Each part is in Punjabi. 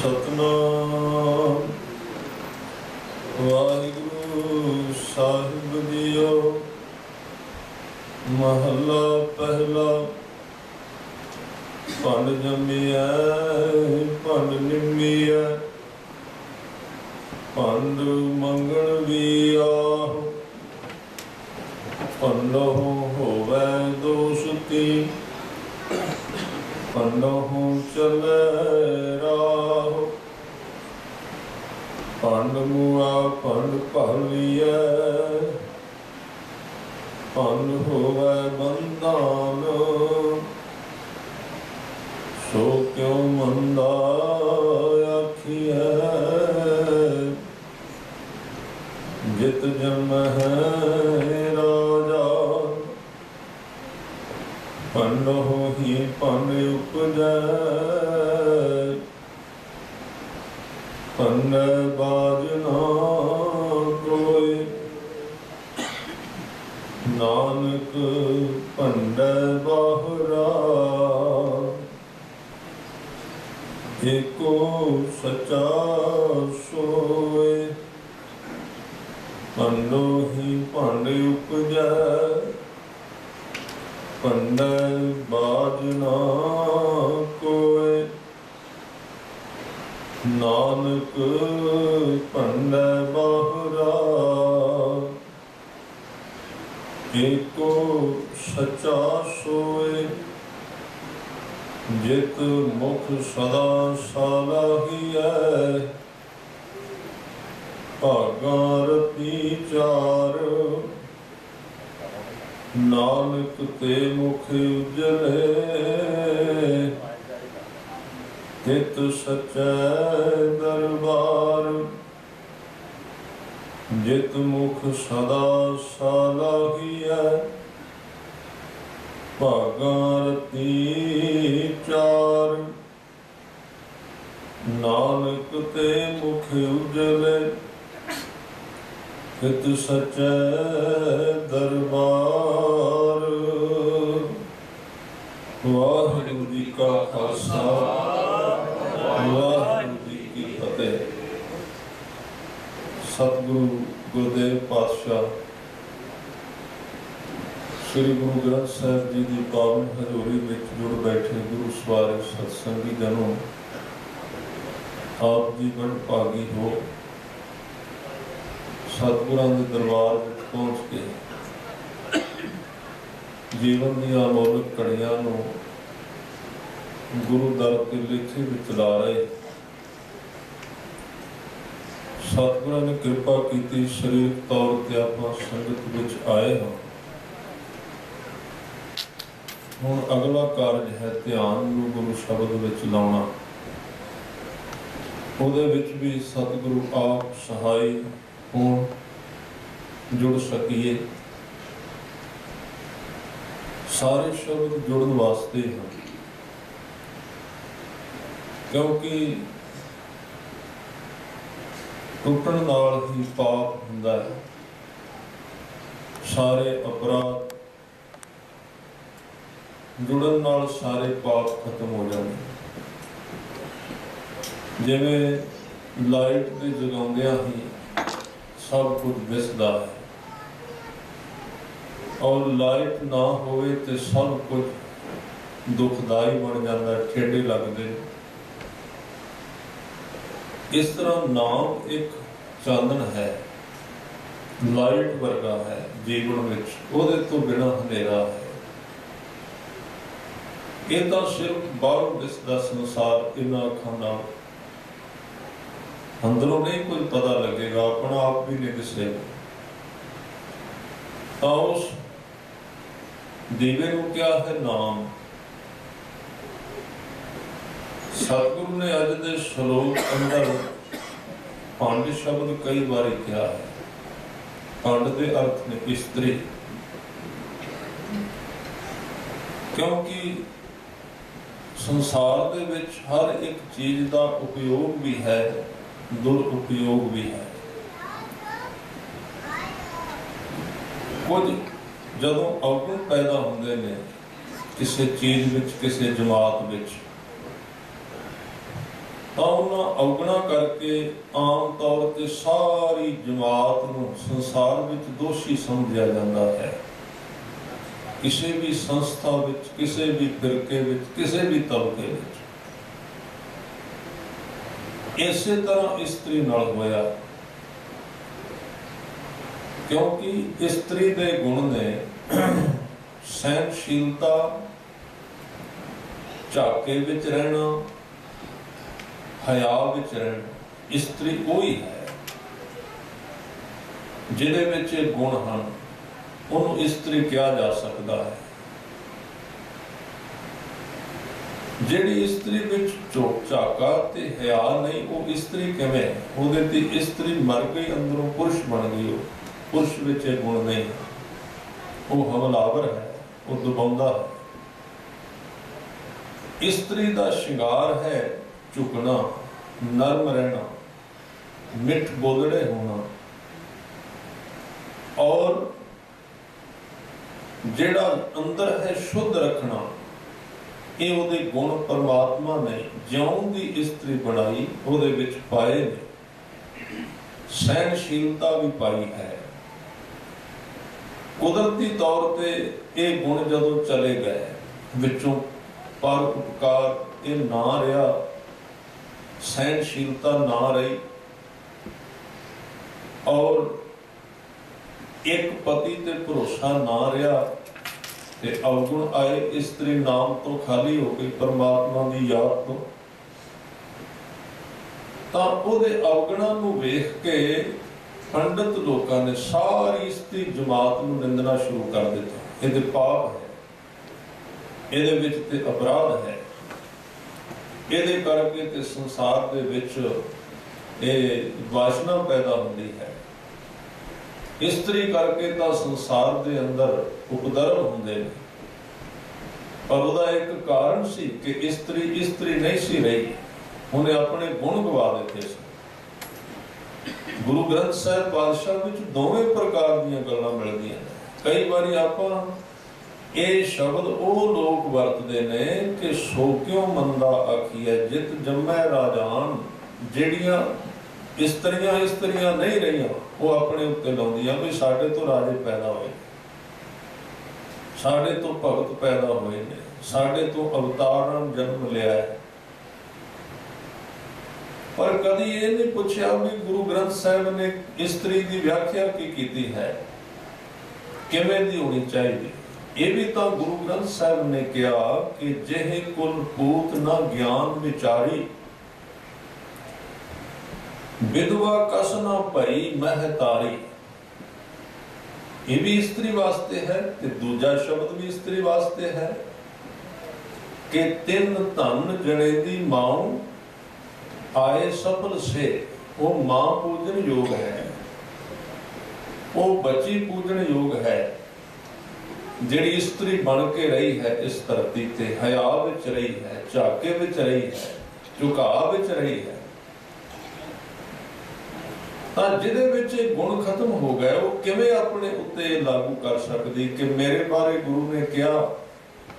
सतनाम वाहिगुरु साहिब जियो। महला पहला। भंड जमिया भंड निमिया भंड मंगण भी आहो। भंडों होवै दोषती भंडों चले राहो। भंड मुआ भंड भालिया भंड होवै बंधान। सो क्यों मंदा आखिया जित जम है राजा। भंड हो ही भंड उपजै भंड बाज ना कोई। नानक भंड बाहरा एको सचा सोए। भंडो ही भंड उपजै भंड बाज ना कोय। नानक भंड बाहरा एको सचा सोए। जित मुख सदा सालाहिया भागा रती चार। नानक ते मुख उजले तित सचै दरबार। जित मुख सदा सालाहिया भागा रती चार। नानक ते मुख उजले तित सचै दरबार। वाहिगुरु जी का खालसा वाहिगुरु जी की फतेह। सतगुरु गुरुदेव पातशाह श्री गुरु ग्रंथ साहिब जी की पावन हजूरी में जुड़ बैठे गुरु सवारे सत्संगी जनों, आप जी बड़ भागी हो सतगुरां दे दरबार में पहुँच के जीवन दी अमोलक घड़ियां नूं गुरु दर के लेखे में चला रहे। सतगुरां ने कृपा की शरीर तौर पर आप संगत विच आए हाँ। हुण अगला कारज है ध्यान नूं गुरु शब्द विच लाउणा। उहदे विच भी सतगुरु आप सहाय होण जुड़ सकीए। सारे शब्द जुड़न वास्ते हैं क्योंकि टुटण नाल ही पाप हुंदा है। सारे अपराध जुड़न नाल सारे पाप खत्म हो जाते। जिवें लाइट दे जगाउंदियां ही सब कुछ दिसदा है और लाइट ना होवे ते सब कुछ दुखदाई बन जाता, ठेडे लगते। इस तरह नाम एक चानन है, लाइट वर्गा है जीवन विच, उहदे तो बिना अंधेरा है। ये तो सिर्फ बाहरों दिसदा संसार इन्हां अखां नाल, अंदरों नहीं कुछ पता लगेगा, अपना आप भी नहीं दिसेगा। तो उस दीवे को क्या है नाम। सतगुरु ने अज दे श्लोक अंदर भंड शब्द कई बार किया है। भंड के अर्थ ने स्त्री, क्योंकि संसार दे विच हर एक चीज का उपयोग भी है, दुरुपयोग भी है। कुछ जदों अवगुण पैदा होंदे ने किसी चीज विच, किसी जमात विच, ਤਾਂ ਉਹਨਾਂ ਔਗਣਾ ਕਰਕੇ ਆਮ ਤੌਰ ਤੇ ਸਾਰੀ ਜਮਾਤ ਨੂੰ ਸੰਸਾਰ ਵਿੱਚ ਦੋਸ਼ੀ ਸਮਝਿਆ ਜਾਂਦਾ ਹੈ। ਕਿਸੇ ਵੀ ਸੰਸਥਾ ਵਿੱਚ, ਕਿਸੇ ਵੀ ਫਿਰਕੇ ਵਿੱਚ, ਕਿਸੇ ਵੀ ਤਬਕੇ ਵਿੱਚ। ਇਸੇ ਤਰ੍ਹਾਂ ਇਸਤਰੀ ਨਾਲ ਹੋਇਆ, ਕਿਉਂਕਿ ਇਸਤਰੀ ਦੇ ਗੁਣ ਨੇ ਸਹਿਨਸ਼ੀਲਤਾ, ਝਾਕੇ ਵਿੱਚ ਰਹਿਣਾ, ਹਯਾ ਵਿੱਚ ਰਹਿਣਾ। ਇਸਤਰੀ ਉਹੀ ਹੈ ਜਿਹਦੇ ਵਿੱਚ ਇਹ ਗੁਣ ਹਨ, ਉਹਨੂੰ ਇਸਤਰੀ ਕਿਹਾ ਜਾ ਸਕਦਾ ਹੈ। ਜਿਹੜੀ ਇਸਤਰੀ ਵਿੱਚ ਝਾਕਾ ਤੇ ਹਯਾ ਨਹੀਂ, ਉਹ ਇਸਤਰੀ ਕਿਵੇਂ ਹੈ? ਉਹਦੇ ਤੇ ਇਸਤਰੀ ਮਰ ਗਈ, ਅੰਦਰੋਂ ਪੁਰਸ਼ ਬਣ ਗਈ। ਉਹ ਪੁਰਸ਼ ਵਿੱਚ ਇਹ ਗੁਣ ਨਹੀਂ, ਉਹ ਹਮਲਾਵਰ ਹੈ, ਉਹ ਦਬਾਉਂਦਾ ਹੈ। ਇਸਤਰੀ ਦਾ ਸ਼ਿੰਗਾਰ ਹੈ ਝੁਕਣਾ, ਨਰਮ ਰਹਿਣਾ, ਮਿੱਠ ਬੋਲੜੇ ਹੋਣਾ, ਔਰ ਜਿਹੜਾ ਅੰਦਰ ਹੈ ਸ਼ੁੱਧ ਰੱਖਣਾ। ਇਹ ਉਹਦੇ ਗੁਣ ਪਰਮਾਤਮਾ ਨੇ ਜਿਉਂ ਦੀ ਇਸਤਰੀ ਬਣਾਈ ਉਹਦੇ ਵਿੱਚ ਪਾਏ ਨੇ। ਸਹਿਨਸ਼ੀਲਤਾ ਵੀ ਪਾਈ ਹੈ। ਕੁਦਰਤੀ ਤੌਰ ਤੇ ਇਹ ਗੁਣ ਜਦੋਂ ਚਲੇ ਗਏ ਵਿੱਚੋਂ, ਪਰ ਉਪਕਾਰ ਇਹ ਨਾ ਰਿਹਾ, ਸਹਿਨਸ਼ੀਲਤਾ ਨਾ ਰਹੀ, ਔਰ ਇੱਕ ਪਤੀ ਤੇ ਭਰੋਸਾ ਨਾ ਰਿਹਾ, ਤੇ ਅਵਗੁਣ ਆਏ। ਇਸਤਰੀ ਨਾਮ ਤੋਂ ਖਾਲੀ ਹੋ ਗਈ, ਪਰਮਾਤਮਾ ਦੀ ਯਾਦ ਤੋਂ। ਤਾਂ ਉਹਦੇ ਅਵਗੁਣਾਂ ਨੂੰ ਵੇਖ ਕੇ ਪੰਡਤ ਲੋਕਾਂ ਨੇ ਸਾਰੀ ਇਸਤਰੀ ਜਮਾਤ ਨੂੰ ਨਿੰਦਣਾ ਸ਼ੁਰੂ ਕਰ ਦਿੱਤਾ। ਇਹਦੇ ਪਾਪ ਹੈ, ਇਹਦੇ ਵਿੱਚ ਤੇ ਅਪਰਾਧ ਹੈ। ਇਹਦੇ ਕਰਕੇ ਤੇ ਸੰਸਾਰ ਦੇ ਵਿੱਚ ਇਹ ਵਾਸ਼ਨਾ ਪੈਦਾ ਹੁੰਦੀ ਹੈ। ਇਸਤਰੀ ਕਰਕੇ ਤਾਂ ਸੰਸਾਰ ਦੇ ਅੰਦਰ ਉਪਦਰਵ ਹੁੰਦੇ ਨੇ, ਪਰ ਉਹਦਾ ਇੱਕ ਕਾਰਨ ਸੀ ਕਿ ਇਸਤਰੀ ਨਹੀਂ ਸੀ ਰਹੀ, ਉਹਨੇ ਆਪਣੇ ਗੁਣ ਗਵਾ ਦਿੱਤੇ ਸੀ। ਗੁਰੂ ਗ੍ਰੰਥ ਸਾਹਿਬ ਪਾਤਸ਼ਾਹ ਵਿੱਚ ਦੋਵੇਂ ਪ੍ਰਕਾਰ ਦੀਆਂ ਗੱਲਾਂ ਮਿਲਦੀਆਂ ਨੇ। ਕਈ ਵਾਰੀ ਆਪਾਂ ਇਹ ਸ਼ਬਦ ਉਹ ਲੋਕ ਵਰਤਦੇ ਨੇ ਕਿ ਸੋ ਕਿਉ ਮੰਦਾ ਆਖੀਐ ਜਿਤ ਜੰਮੈ ਰਾਜਾਨ। ਜਿਹੜੀਆਂ ਇਸਤਰੀਆਂ ਨਹੀਂ ਰਹੀਆਂ, ਉਹ ਆਪਣੇ ਉੱਤੇ ਲਾਉਂਦੀਆਂ ਵੀ ਸਾਡੇ ਤੋਂ ਰਾਜੇ ਪੈਦਾ ਹੋਏ, ਸਾਡੇ ਤੋਂ ਭਗਤ ਪੈਦਾ ਹੋਏ ਨੇ, ਸਾਡੇ ਤੋਂ ਅਵਤਾਰਾਂ ਜਨਮ ਲਿਆ ਹੈ। ਪਰ ਕਦੀ ਇਹ ਨਹੀਂ ਪੁੱਛਿਆ ਵੀ ਗੁਰੂ ਗ੍ਰੰਥ ਸਾਹਿਬ ਨੇ ਇਸਤਰੀ ਦੀ ਵਿਆਖਿਆ ਕੀ ਕੀਤੀ ਹੈ, ਕਿਵੇਂ ਦੀ ਹੋਣੀ ਚਾਹੀਦੀ। ਇਹ ਵੀ ਤਾਂ ਗੁਰੂ ਗ੍ਰੰਥ ਸਾਹਿਬ ਨੇ ਕਿਹਾ ਕਿ ਜਿਹੇ ਕੁਲ ਪੂਤ ਨਾ ਗਿਆਨ ਵਿਚਾਰੀ, ਵਿਧਵਾ ਕਸ ਨਾ ਭਈ ਮਹਤਾਰੀ। ਇਹ ਵੀ ਇਸਤਰੀ ਵਾਸਤੇ ਹੈ, ਤੇ ਦੂਜਾ ਸ਼ਬਦ ਵੀ ਇਸਤਰੀ ਵਾਸਤੇ ਹੈ ਕਿ ਤਿੰਨ ਧਨ ਜਣੇ ਦੀ ਮਾਂ ਆਏ ਸਫਲ ਸੇ। ਉਹ ਮਾਂ ਪੂਜਨ ਯੋਗ ਹੈ, ਉਹ ਬੱਚੀ ਪੂਜਨ ਯੋਗ ਹੈ, ਜਿਹੜੀ ਇਸਤਰੀ ਬਣ ਕੇ ਰਹੀ ਹੈ ਇਸ ਧਰਤੀ ਤੇ, ਹਯਾ ਵਿੱਚ ਰਹੀ ਹੈ, ਝਾਕੇ ਵਿੱਚ ਰਹੀ ਹੈ, ਝੁਕਾਅ ਵਿੱਚ ਰਹੀ ਹੈ। ਤਾਂ ਜਿਹਦੇ ਵਿੱਚ ਇਹ ਗੁਣ ਖਤਮ ਹੋ ਗਏ, ਉਹ ਕਿਵੇਂ ਆਪਣੇ ਉੱਤੇ ਲਾਗੂ ਕਰ ਸਕਦੀ ਕਿ ਮੇਰੇ ਬਾਰੇ ਗੁਰੂ ਨੇ ਕਿਹਾ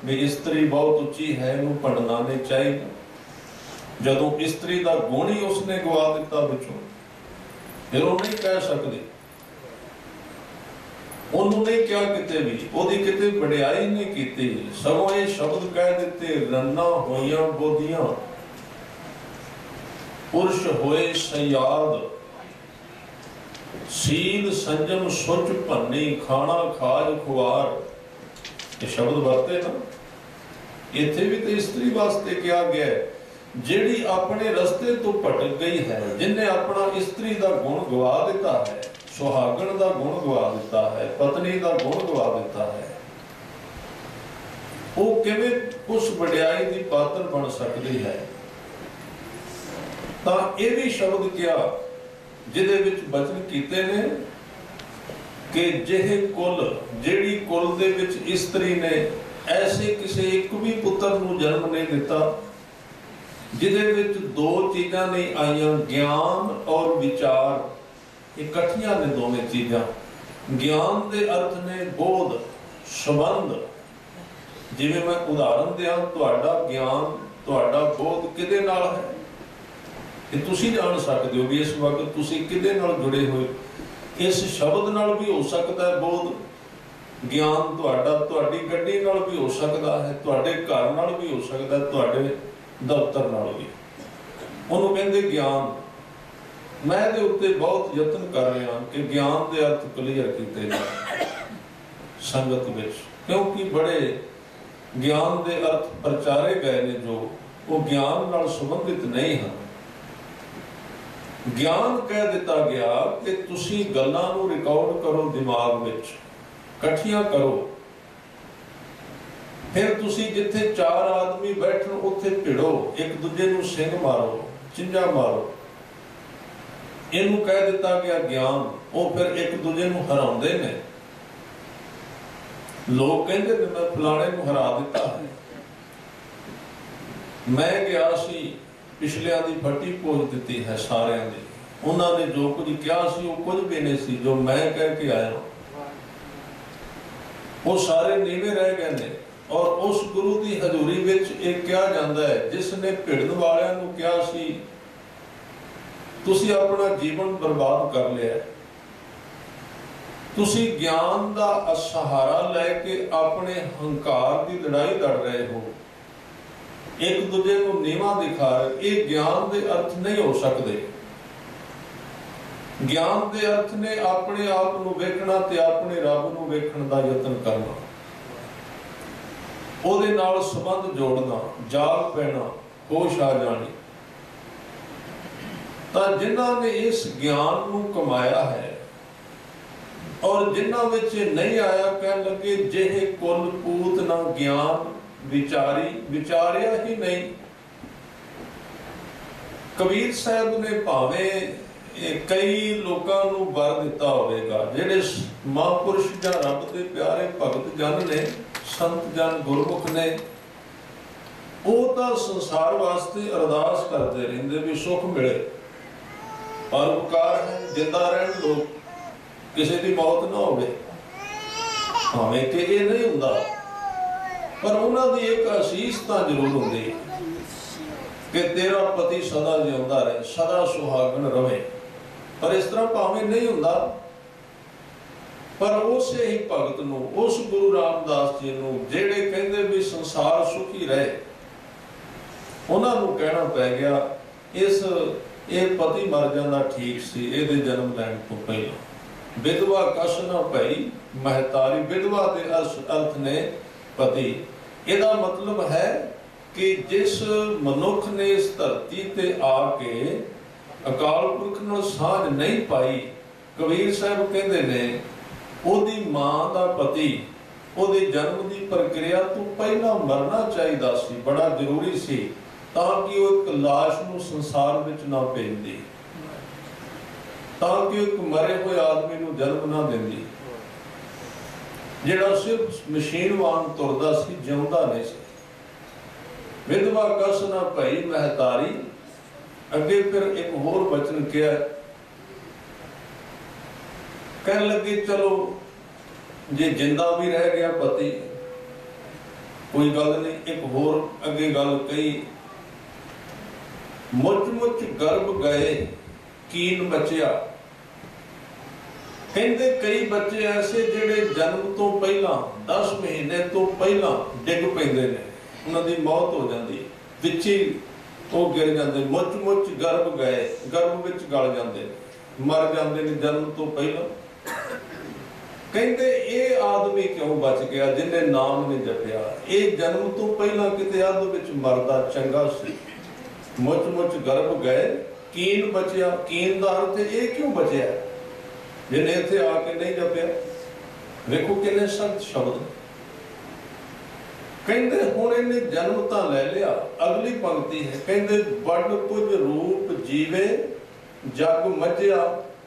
ਵੀ ਇਸਤਰੀ ਬਹੁਤ ਉੱਚੀ ਹੈ, ਇਹਨੂੰ ਭੰਡਣਾ ਨਹੀਂ ਚਾਹੀਦਾ, ਜਦੋਂ ਇਸਤਰੀ ਦਾ ਗੁਣ ਹੀ ਉਸਨੇ ਗਵਾ ਦਿੱਤਾ ਵਿੱਚੋਂ। ਫਿਰ ਉਹ ਨਹੀਂ ਕਹਿ ਸਕਦੀ, ਉਹਨੂੰ ਨਹੀਂ ਕਿਹਾ ਕਿਤੇ ਵੀ, ਉਹਦੀ ਕਿਤੇ ਵਡਿਆਈ ਨਹੀਂ ਕੀਤੀ, ਸਗੋਂ ਇਹ ਸ਼ਬਦ ਕਹਿ ਦਿੱਤੇ ਰੰਨਾ ਹੋਈਆਂ ਬੋਧੀਆਂ, ਪੁਰਸ਼ ਹੋਏ ਸੰਯਾਦ, ਸੀਲ ਸੰਜਮ ਸੁਚ ਭੰਨੀ, ਖਾਣਾ ਖਾਜ ਖੁਆਰ। ਇਹ ਸ਼ਬਦ ਵਰਤੇ ਨਾ, ਇੱਥੇ ਵੀ ਤੇ ਇਸਤਰੀ ਵਾਸਤੇ ਕਿਹਾ ਗਿਆ, ਜਿਹੜੀ ਆਪਣੇ ਰਸਤੇ ਤੋਂ ਭਟਕ ਗਈ ਹੈ, ਜਿਹਨੇ ਆਪਣਾ ਇਸਤਰੀ ਦਾ ਗੁਣ ਗਵਾ ਦਿੱਤਾ ਹੈ, ਸੁਹਾਗਣ ਦਾ ਗੁਣ ਗਵਾ ਦਿੱਤਾ ਹੈ, ਪਤਨੀ ਦਾ ਗੁਣ ਗਵਾ ਦਿੱਤਾ ਹੈ, ਉਹ ਕਿਵੇਂ ਉਸ ਵਡਿਆਈ ਦੀ ਪਾਤਰ ਬਣ ਸਕਦੀ ਹੈ। ਤਾਂ ਇਹ ਵੀ ਸ਼ਬਦ ਕਿਹਾ ਜਿਹਦੇ ਵਿੱਚ ਬਚਨ ਕੀਤੇ ਨੇ ਕਿ ਜਿਹੇ ਕੁਲ, ਜਿਹੜੀ ਕੁਲ ਦੇ ਵਿੱਚ ਇਸਤਰੀ ਨੇ ਐਸੇ ਕਿਸੇ ਇੱਕ ਵੀ ਪੁੱਤਰ ਨੂੰ ਜਨਮ ਨਹੀਂ ਦਿੱਤਾ ਜਿਹਦੇ ਵਿੱਚ ਦੋ ਚੀਜ਼ਾਂ ਨਹੀਂ ਆਈਆਂ, ਗਿਆਨ ਔਰ ਵਿਚਾਰ। ਇਕੱਠੀਆਂ ਨੇ ਦੋਵੇਂ ਚੀਜ਼ਾਂ। ਗਿਆਨ ਦੇ ਅਰਥ ਨੇ ਬੋਧ, ਸੰਬੰਧ। ਜਿਵੇਂ ਮੈਂ ਉਦਾਹਰਨ ਦਿਆਂ, ਤੁਹਾਡਾ ਗਿਆਨ, ਤੁਹਾਡਾ ਬੋਧ ਕਿਹਦੇ ਨਾਲ ਹੈ? ਇਹ ਤੁਸੀਂ ਜਾਣ ਸਕਦੇ ਹੋ ਵੀ ਇਸ ਵਕਤ ਤੁਸੀਂ ਕਿਹਦੇ ਨਾਲ ਜੁੜੇ ਹੋਏ। ਇਸ ਸ਼ਬਦ ਨਾਲ ਵੀ ਹੋ ਸਕਦਾ ਹੈ ਬੋਧ ਗਿਆਨ ਤੁਹਾਡਾ, ਤੁਹਾਡੀ ਗੱਡੀ ਨਾਲ ਵੀ ਹੋ ਸਕਦਾ ਹੈ, ਤੁਹਾਡੇ ਘਰ ਨਾਲ ਵੀ ਹੋ ਸਕਦਾ ਹੈ, ਤੁਹਾਡੇ ਦਫ਼ਤਰ ਨਾਲ ਵੀ। ਉਹਨੂੰ ਕਹਿੰਦੇ ਗਿਆਨ। ਮੈਂ ਇਹਦੇ ਉੱਤੇ ਬਹੁਤ ਯਤਨ ਕਰ ਰਿਹਾ ਕਿ ਗਿਆਨ ਦੇ ਅਰਥ ਕਲੀਅਰ ਕੀਤੇ ਜਾਣ ਸੰਗਤ ਵਿੱਚ, ਕਿਉਂਕਿ ਬੜੇ ਗਿਆਨ ਦੇ ਅਰਥ ਪ੍ਰਚਾਰੇ ਗਏ ਨੇ ਜੋ ਉਹ ਗਿਆਨ ਨਾਲ ਸੰਬੰਧਿਤ ਨਹੀਂ ਹਨ। ਗਿਆਨ ਕਹਿ ਦਿੱਤਾ ਗਿਆ ਕਿ ਤੁਸੀਂ ਗੱਲਾਂ ਨੂੰ ਰਿਕਾਰਡ ਕਰੋ, ਦਿਮਾਗ ਵਿੱਚ ਇਕੱਠੀਆਂ ਕਰੋ, ਫਿਰ ਤੁਸੀਂ ਜਿੱਥੇ 4 ਆਦਮੀ ਬੈਠਣ ਉੱਥੇ ਭਿੜੋ, ਇੱਕ ਦੂਜੇ ਨੂੰ ਸਿੰਗ ਮਾਰੋ, ਚਿੰਝਾ ਮਾਰੋ। ਇਹਨੂੰ ਕਹਿ ਦਿੱਤਾ ਗਿਆ ਗਿਆਨ। ਉਹ ਫਿਰ ਇੱਕ ਦੂਜੇ ਨੂੰ ਹਰਾਉਂਦੇ ਨੇ। ਲੋਕ ਕਹਿੰਦੇ ਨੇ ਮੈਂ ਫਲਾਣੇ ਨੂੰ ਹਰਾ ਦਿੱਤਾ ਹੈ। ਮੈਂ ਗਿਆ ਸੀ, ਪਿਛਲਿਆਂ ਦੀ ਫੱਟੀ ਪੋਚ ਦਿੱਤੀ ਹੈ ਸਾਰਿਆਂ ਦੀ। ਉਹਨਾਂ ਨੇ ਜੋ ਕੁਝ ਕਿਹਾ ਸੀ ਉਹ ਕੁਝ ਵੀ ਨਹੀਂ ਸੀ ਜੋ ਮੈਂ ਕਹਿ ਕੇ ਆਇਆ। ਉਹ ਸਾਰੇ ਨੀਵੇਂ ਰਹਿ ਗਏ ਨੇ। ਔਰ ਉਸ ਗੁਰੂ ਦੀ ਹਜ਼ੂਰੀ ਵਿੱਚ ਇਹ ਕਿਹਾ ਜਾਂਦਾ ਹੈ ਜਿਸ ਨੇ ਭਿੜਨ ਵਾਲਿਆਂ ਨੂੰ ਕਿਹਾ ਸੀ ਤੁਸੀਂ ਆਪਣਾ ਜੀਵਨ ਬਰਬਾਦ ਕਰ ਲਿਆ, ਤੁਸੀਂ ਗਿਆਨ ਦਾ ਸਹਾਰਾ ਲੈ ਕੇ ਆਪਣੇ ਹੰਕਾਰ ਦੀ ਲੜਾਈ ਲੜ ਰਹੇ ਹੋ, ਇੱਕ ਦੂਜੇ ਨੂੰ ਨੀਵਾਂ ਦਿਖਾ ਰਹੇ। ਇਹ ਗਿਆਨ ਦੇ ਅਰਥ ਨਹੀਂ ਹੋ ਸਕਦੇ। ਗਿਆਨ ਦੇ ਅਰਥ ਨੇ ਆਪਣੇ ਆਪ ਨੂੰ ਵੇਖਣਾ ਤੇ ਆਪਣੇ ਰੱਬ ਨੂੰ ਵੇਖਣ ਦਾ ਯਤਨ ਕਰਨਾ, ਉਹਦੇ ਨਾਲ ਸੰਬੰਧ ਜੋੜਨਾ, ਜਾਗ ਪੈਣਾ, ਹੋਸ਼ ਆ ਜਾਣੀ। ਤਾਂ ਜਿਨ੍ਹਾਂ ਨੇ ਇਸ ਗਿਆਨ ਨੂੰ ਕਮਾਇਆ ਹੈ ਔਰ ਜਿਨ੍ਹਾਂ ਵਿੱਚ ਨਹੀਂ ਆਇਆ, ਕਹਿਣ ਲੱਗੇ ਜਿਹੇ ਕੁਲ ਪੂਤ ਨਾ ਗਿਆਨ ਵਿਚਾਰਿਆ ਹੀ ਨਹੀਂ। ਕਬੀਰ ਸਾਹਿਬ ਨੇ ਭਾਵੇਂ ਕਈ ਲੋਕਾਂ ਨੂੰ ਵਰ ਦਿੱਤਾ ਹੋਵੇਗਾ, ਜਿਹੜੇ ਮਹਾਂਪੁਰਸ਼ ਜਾਂ ਰੱਬ ਦੇ ਪਿਆਰੇ ਭਗਤ ਜਨ ਨੇ, ਸੰਤ ਜਨ, ਗੁਰਮੁਖ ਨੇ, ਉਹ ਤਾਂ ਸੰਸਾਰ ਵਾਸਤੇ ਅਰਦਾਸ ਕਰਦੇ ਰਹਿੰਦੇ ਵੀ ਸੁੱਖ ਮਿਲੇ, ਪਰਉਪਕਾਰ ਹੈ, ਜਿੰਦਾ ਰਹਿਣ ਲੋਕ, ਕਿਸੇ ਦੀ ਮੌਤ ਨਾ ਹੋਵੇ। ਭਾਵੇਂ ਕਿ ਇਹ ਨਹੀਂ ਹੁੰਦਾ, ਪਰ ਉਹਨਾਂ ਦੀ ਇੱਕ ਅਸੀਸ ਤਾਂ ਜ਼ਰੂਰ ਹੁੰਦੀ ਕਿ ਤੇਰਾ ਪਤੀ ਸਦਾ ਜਿਉਂਦਾ ਰਹੇ, ਸਦਾ ਸੁਹਾਗਣ ਰਵੇ। ਪਰ ਇਸ ਤਰ੍ਹਾਂ ਭਾਵੇਂ ਨਹੀਂ ਹੁੰਦਾ, ਪਰ ਉਸੇ ਹੀ ਭਗਤ ਨੂੰ, ਉਸ ਗੁਰੂ ਰਾਮਦਾਸ ਜੀ ਨੂੰ ਜਿਹੜੇ ਕਹਿੰਦੇ ਵੀ ਸੰਸਾਰ ਸੁਖੀ ਰਹੇ, ਉਹਨਾਂ ਨੂੰ ਕਹਿਣਾ ਪੈ ਗਿਆ ਇਹ ਪਤੀ ਮਰ ਜਾਂਦਾ ਠੀਕ ਸੀ ਇਹਦੇ ਜਨਮ ਲੈਣ ਤੋਂ ਪਹਿਲਾਂ। ਵਿਧਵਾ ਕਛ ਨਾ ਭਈ ਮਹਤਾਰੀ। ਵਿਧਵਾ ਦੇ ਅਰਥ ਨੇ ਪਤੀ। ਇਹਦਾ ਮਤਲਬ ਹੈ ਕਿ ਜਿਸ ਮਨੁੱਖ ਨੇ ਇਸ ਧਰਤੀ ਤੇ ਆ ਕੇ ਅਕਾਲ ਪੁਰਖ ਨਾਲ ਸਾਂਝ ਨਹੀਂ ਪਾਈ, ਕਬੀਰ ਸਾਹਿਬ ਕਹਿੰਦੇ ਨੇ ਉਹਦੀ ਮਾਂ ਦਾ ਪਤੀ ਉਹਦੇ ਜਨਮ ਦੀ ਪ੍ਰਕਿਰਿਆ ਤੋਂ ਪਹਿਲਾਂ ਮਰਨਾ ਚਾਹੀਦਾ ਸੀ, ਬੜਾ ਜ਼ਰੂਰੀ ਸੀ, ਤਾਂ ਕਿ ਉਹ ਇੱਕ ਲਾਸ਼ ਨੂੰ ਸੰਸਾਰ ਵਿੱਚ ਨਾ ਭੇਜਦੀ, ਤਾਂ ਕਿ ਇੱਕ ਮਰੇ ਹੋਏ ਆਦਮੀ ਨੂੰ ਜਨਮ ਨਾ ਦਿੰਦੀ, ਜਿਹੜਾ ਸਿਰਫ ਮਸ਼ੀਨ ਵਾਂਗ ਤੁਰਦਾ ਸੀ, ਜਿਉਂਦਾ ਨਹੀਂ ਸੀ। ਵਿਧਵਾ ਕਛ ਨਾ ਭਈ ਮਹਤਾਰੀ। ਅੱਗੇ ਫਿਰ ਇੱਕ ਹੋਰ ਬਚਨ ਕਿਹਾ, ਕਹਿਣ ਲੱਗੇ ਚਲੋ ਜੇ ਜਿੰਦਾ ਵੀ ਰਹਿ ਗਿਆ ਪਤੀ ਕੋਈ ਗੱਲ ਨਹੀਂ। ਇੱਕ ਹੋਰ ਅੱਗੇ ਗੱਲ ਕਹੀ, ਮੁੱਚ ਮੁੱਚ ਗਰਭ ਗਏ ਕੀਨ ਬਚਿਆ। ਕਹਿੰਦੇ ਕਈ ਬੱਚੇ ਐਸੇ ਜਿਹੜੇ ਜਨਮ ਤੋਂ ਪਹਿਲਾਂ 10 ਮਹੀਨੇ ਤੋਂ ਪਹਿਲਾਂ ਡਿੱਗ ਪੈਂਦੇ ਨੇ, ਉਹਨਾਂ ਦੀ ਮੌਤ ਹੋ ਜਾਂਦੀ, ਵਿੱਚ ਹੀ ਉਹ ਗਿਰ ਜਾਂਦੇ। ਮੁੱਚ ਮੁੱਚ ਗਰਭ ਗਏ, ਗਰਭ ਵਿੱਚ ਗਲ ਜਾਂਦੇ, ਮਰ ਜਾਂਦੇ ਨੇ ਜਨਮ ਤੋਂ ਪਹਿਲਾਂ। ਕਹਿੰਦੇ ਇਹ ਆਦਮੀ ਕਿਉਂ ਬਚ ਗਿਆ ਜਿਹਨੇ ਨਾਮ ਨਹੀਂ ਜਪਿਆ? ਇਹ ਜਨਮ ਤੋਂ ਪਹਿਲਾਂ ਕਿਤੇ ਅੱਧ ਵਿੱਚ ਮਰਦਾ ਚੰਗਾ ਸੀ। ਮੁੱਚ ਮੁੱਚ ਗਰਭ ਗਏ ਕੀਨ ਬਚਿਆ। ਕੀਨ ਦਾ ਅਰਥ ਇਹ ਕਿਉਂ ਬਚਿਆ ਜਿਹਨੇ ਇੱਥੇ ਆ ਕੇ ਨਹੀਂ ਜਪਿਆ? ਵੇਖੋ ਕਿੰਨੇ ਸਖਤ ਸ਼ਬਦ। ਕਹਿੰਦੇ ਹੁਣ ਇਹਨੇ ਜਨਮ ਤਾਂ ਲੈ ਲਿਆ। ਅਗਲੀ ਪੰਕਤੀ ਹੈ, ਕਹਿੰਦੇ ਵੱਡ ਕੁਝ ਰੂਪ ਜੀਵੇ ਜਗ ਮੱਝਿਆ।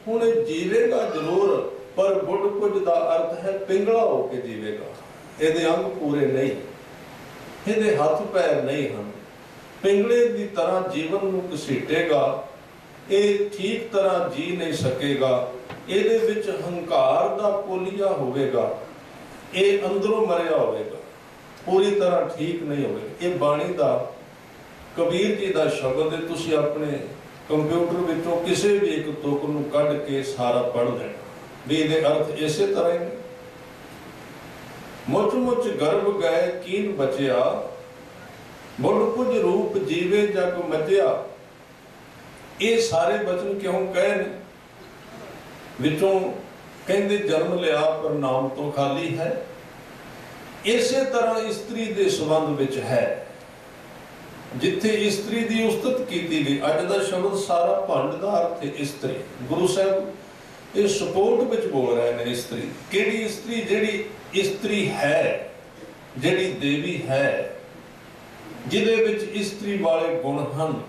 ਹੁਣ ਇਹ ਜੀਵੇਗਾ ਜ਼ਰੂਰ, ਪਰ ਬੁੱਢ ਕੁਝ ਦਾ ਅਰਥ ਹੈ ਪਿੰਗਲਾ ਹੋ ਕੇ ਜੀਵੇਗਾ। ਇਹਦੇ ਅੰਗ ਪੂਰੇ ਨਹੀਂ, ਇਹਦੇ ਹੱਥ ਪੈਰ ਨਹੀਂ ਹਨ, ਪਿੰਗਲੇ ਦੀ ਤਰ੍ਹਾਂ ਜੀਵਨ ਨੂੰ ਘਸੀਟੇਗਾ। ਇਹ ਠੀਕ ਤਰ੍ਹਾਂ ਜੀ ਨਹੀਂ ਸਕੇਗਾ। ਇਹਦੇ ਵਿੱਚ ਹੰਕਾਰ ਦਾ ਪੋਲੀਆ ਹੋਵੇਗਾ, ਇਹ ਅੰਦਰੋਂ ਮਰਿਆ ਹੋਵੇਗਾ, ਪੂਰੀ ਤਰ੍ਹਾਂ ਠੀਕ ਨਹੀਂ ਹੋਵੇਗਾ। ਇਹ ਬਾਣੀ ਦਾ, ਕਬੀਰ ਜੀ ਦਾ ਸ਼ਬਦ ਹੈ। ਤੁਸੀਂ ਆਪਣੇ ਕੰਪਿਊਟਰ ਵਿੱਚੋਂ ਕਿਸੇ ਵੀ ਇੱਕ ਤੁਕ ਨੂੰ ਕੱਢ ਕੇ ਸਾਰਾ ਪੜ੍ਹ ਲੈਣਾ ਵੀ ਇਹਦੇ ਅਰਥ ਇਸੇ ਤਰ੍ਹਾਂ ਹੀ ਨੇ। ਮੁੱਚ ਮੁੱਚ ਗਰਭ ਗਏ ਕੀਨ ਬਚਿਆ, ਮੁੱਢ ਕੁਝ ਰੂਪ ਜੀਵੇ ਜਗ ਮੱਝਿਆ। ਇਹ ਸਾਰੇ ਬਚਨ ਕਿਉਂ ਕਹੇ ਨੇ? ਵਿੱਚੋਂ ਕਹਿੰਦੇ ਜਨਮ ਲਿਆ ਪਰ ਨਾਮ ਤੋਂ ਖਾਲੀ ਹੈ। ਇਸੇ ਤਰ੍ਹਾਂ ਇਸਤਰੀ ਦੇ ਸੰਬੰਧ ਵਿੱਚ ਹੈ, ਜਿੱਥੇ ਇਸਤਰੀ ਦੀ ਉਸਤਤ ਕੀਤੀ ਗਈ। ਅੱਜ ਦਾ ਸ਼ਬਦ ਸਾਰਾ ਭੰਡ ਦਾ ਅਰਥ ਹੈ ਇਸਤਰੀ। ਗੁਰੂ ਸਾਹਿਬ ਇਹ ਸਪੋਰਟ ਵਿੱਚ ਬੋਲ ਰਹੇ ਨੇ ਇਸਤਰੀ। ਕਿਹੜੀ ਇਸਤਰੀ? ਜਿਹੜੀ ਇਸਤਰੀ ਹੈ, ਜਿਹੜੀ ਦੇਵੀ ਹੈ, ਜਿਹਦੇ ਵਿੱਚ ਇਸਤਰੀ ਵਾਲੇ ਗੁਣ ਹਨ।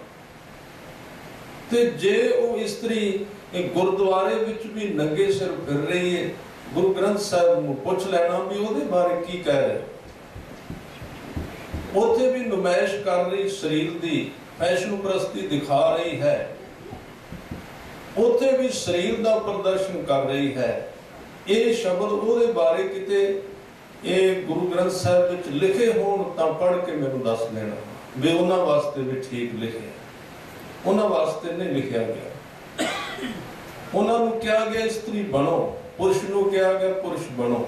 ਤੇ ਜੇ ਉਹ ਇਸਤਰੀ ਗੁਰਦੁਆਰੇ ਵਿੱਚ ਵੀ ਨੰਗੇ ਸਿਰ ਫਿਰ ਰਹੀ ਹੈ, ਗੁਰੂ ਗ੍ਰੰਥ ਸਾਹਿਬ ਨੂੰ ਪੁੱਛ ਲੈਣਾ ਵੀ ਉਹਦੇ ਬਾਰੇ ਕੀ ਕਹਿ ਰਹੇ। ਉੱਥੇ ਵੀ ਨੁਮਾਇਸ਼ ਕਰ ਰਹੀ ਸਰੀਰ ਦੀ, ਫੈਸ਼ਨ ਪ੍ਰਸਤੀ ਦਿਖਾ ਰਹੀ ਹੈ, ਉੱਥੇ ਵੀ ਸਰੀਰ ਦਾ ਪ੍ਰਦਰਸ਼ਨ ਕਰ ਰਹੀ ਹੈ। ਇਹ ਸ਼ਬਦ ਉਹਦੇ ਬਾਰੇ ਕਿਤੇ ਇਹ ਗੁਰੂ ਗ੍ਰੰਥ ਸਾਹਿਬ ਵਿੱਚ ਲਿਖੇ ਹੋਣ ਤਾਂ ਪੜ੍ਹ ਕੇ ਮੈਨੂੰ ਦੱਸ ਦੇਣਾ ਵੀ ਉਹਨਾਂ ਵਾਸਤੇ ਵੀ ਠੀਕ ਲਿਖਿਆ। ਉਹਨਾਂ ਵਾਸਤੇ ਨਹੀਂ ਲਿਖਿਆ ਗਿਆ। ਉਹਨਾਂ ਨੂੰ ਕਿਹਾ ਗਿਆ ਇਸਤਰੀ ਬਣੋ, ਪੁਰਸ਼ ਨੂੰ ਕਿਹਾ ਗਿਆ ਪੁਰਸ਼ ਬਣੋ,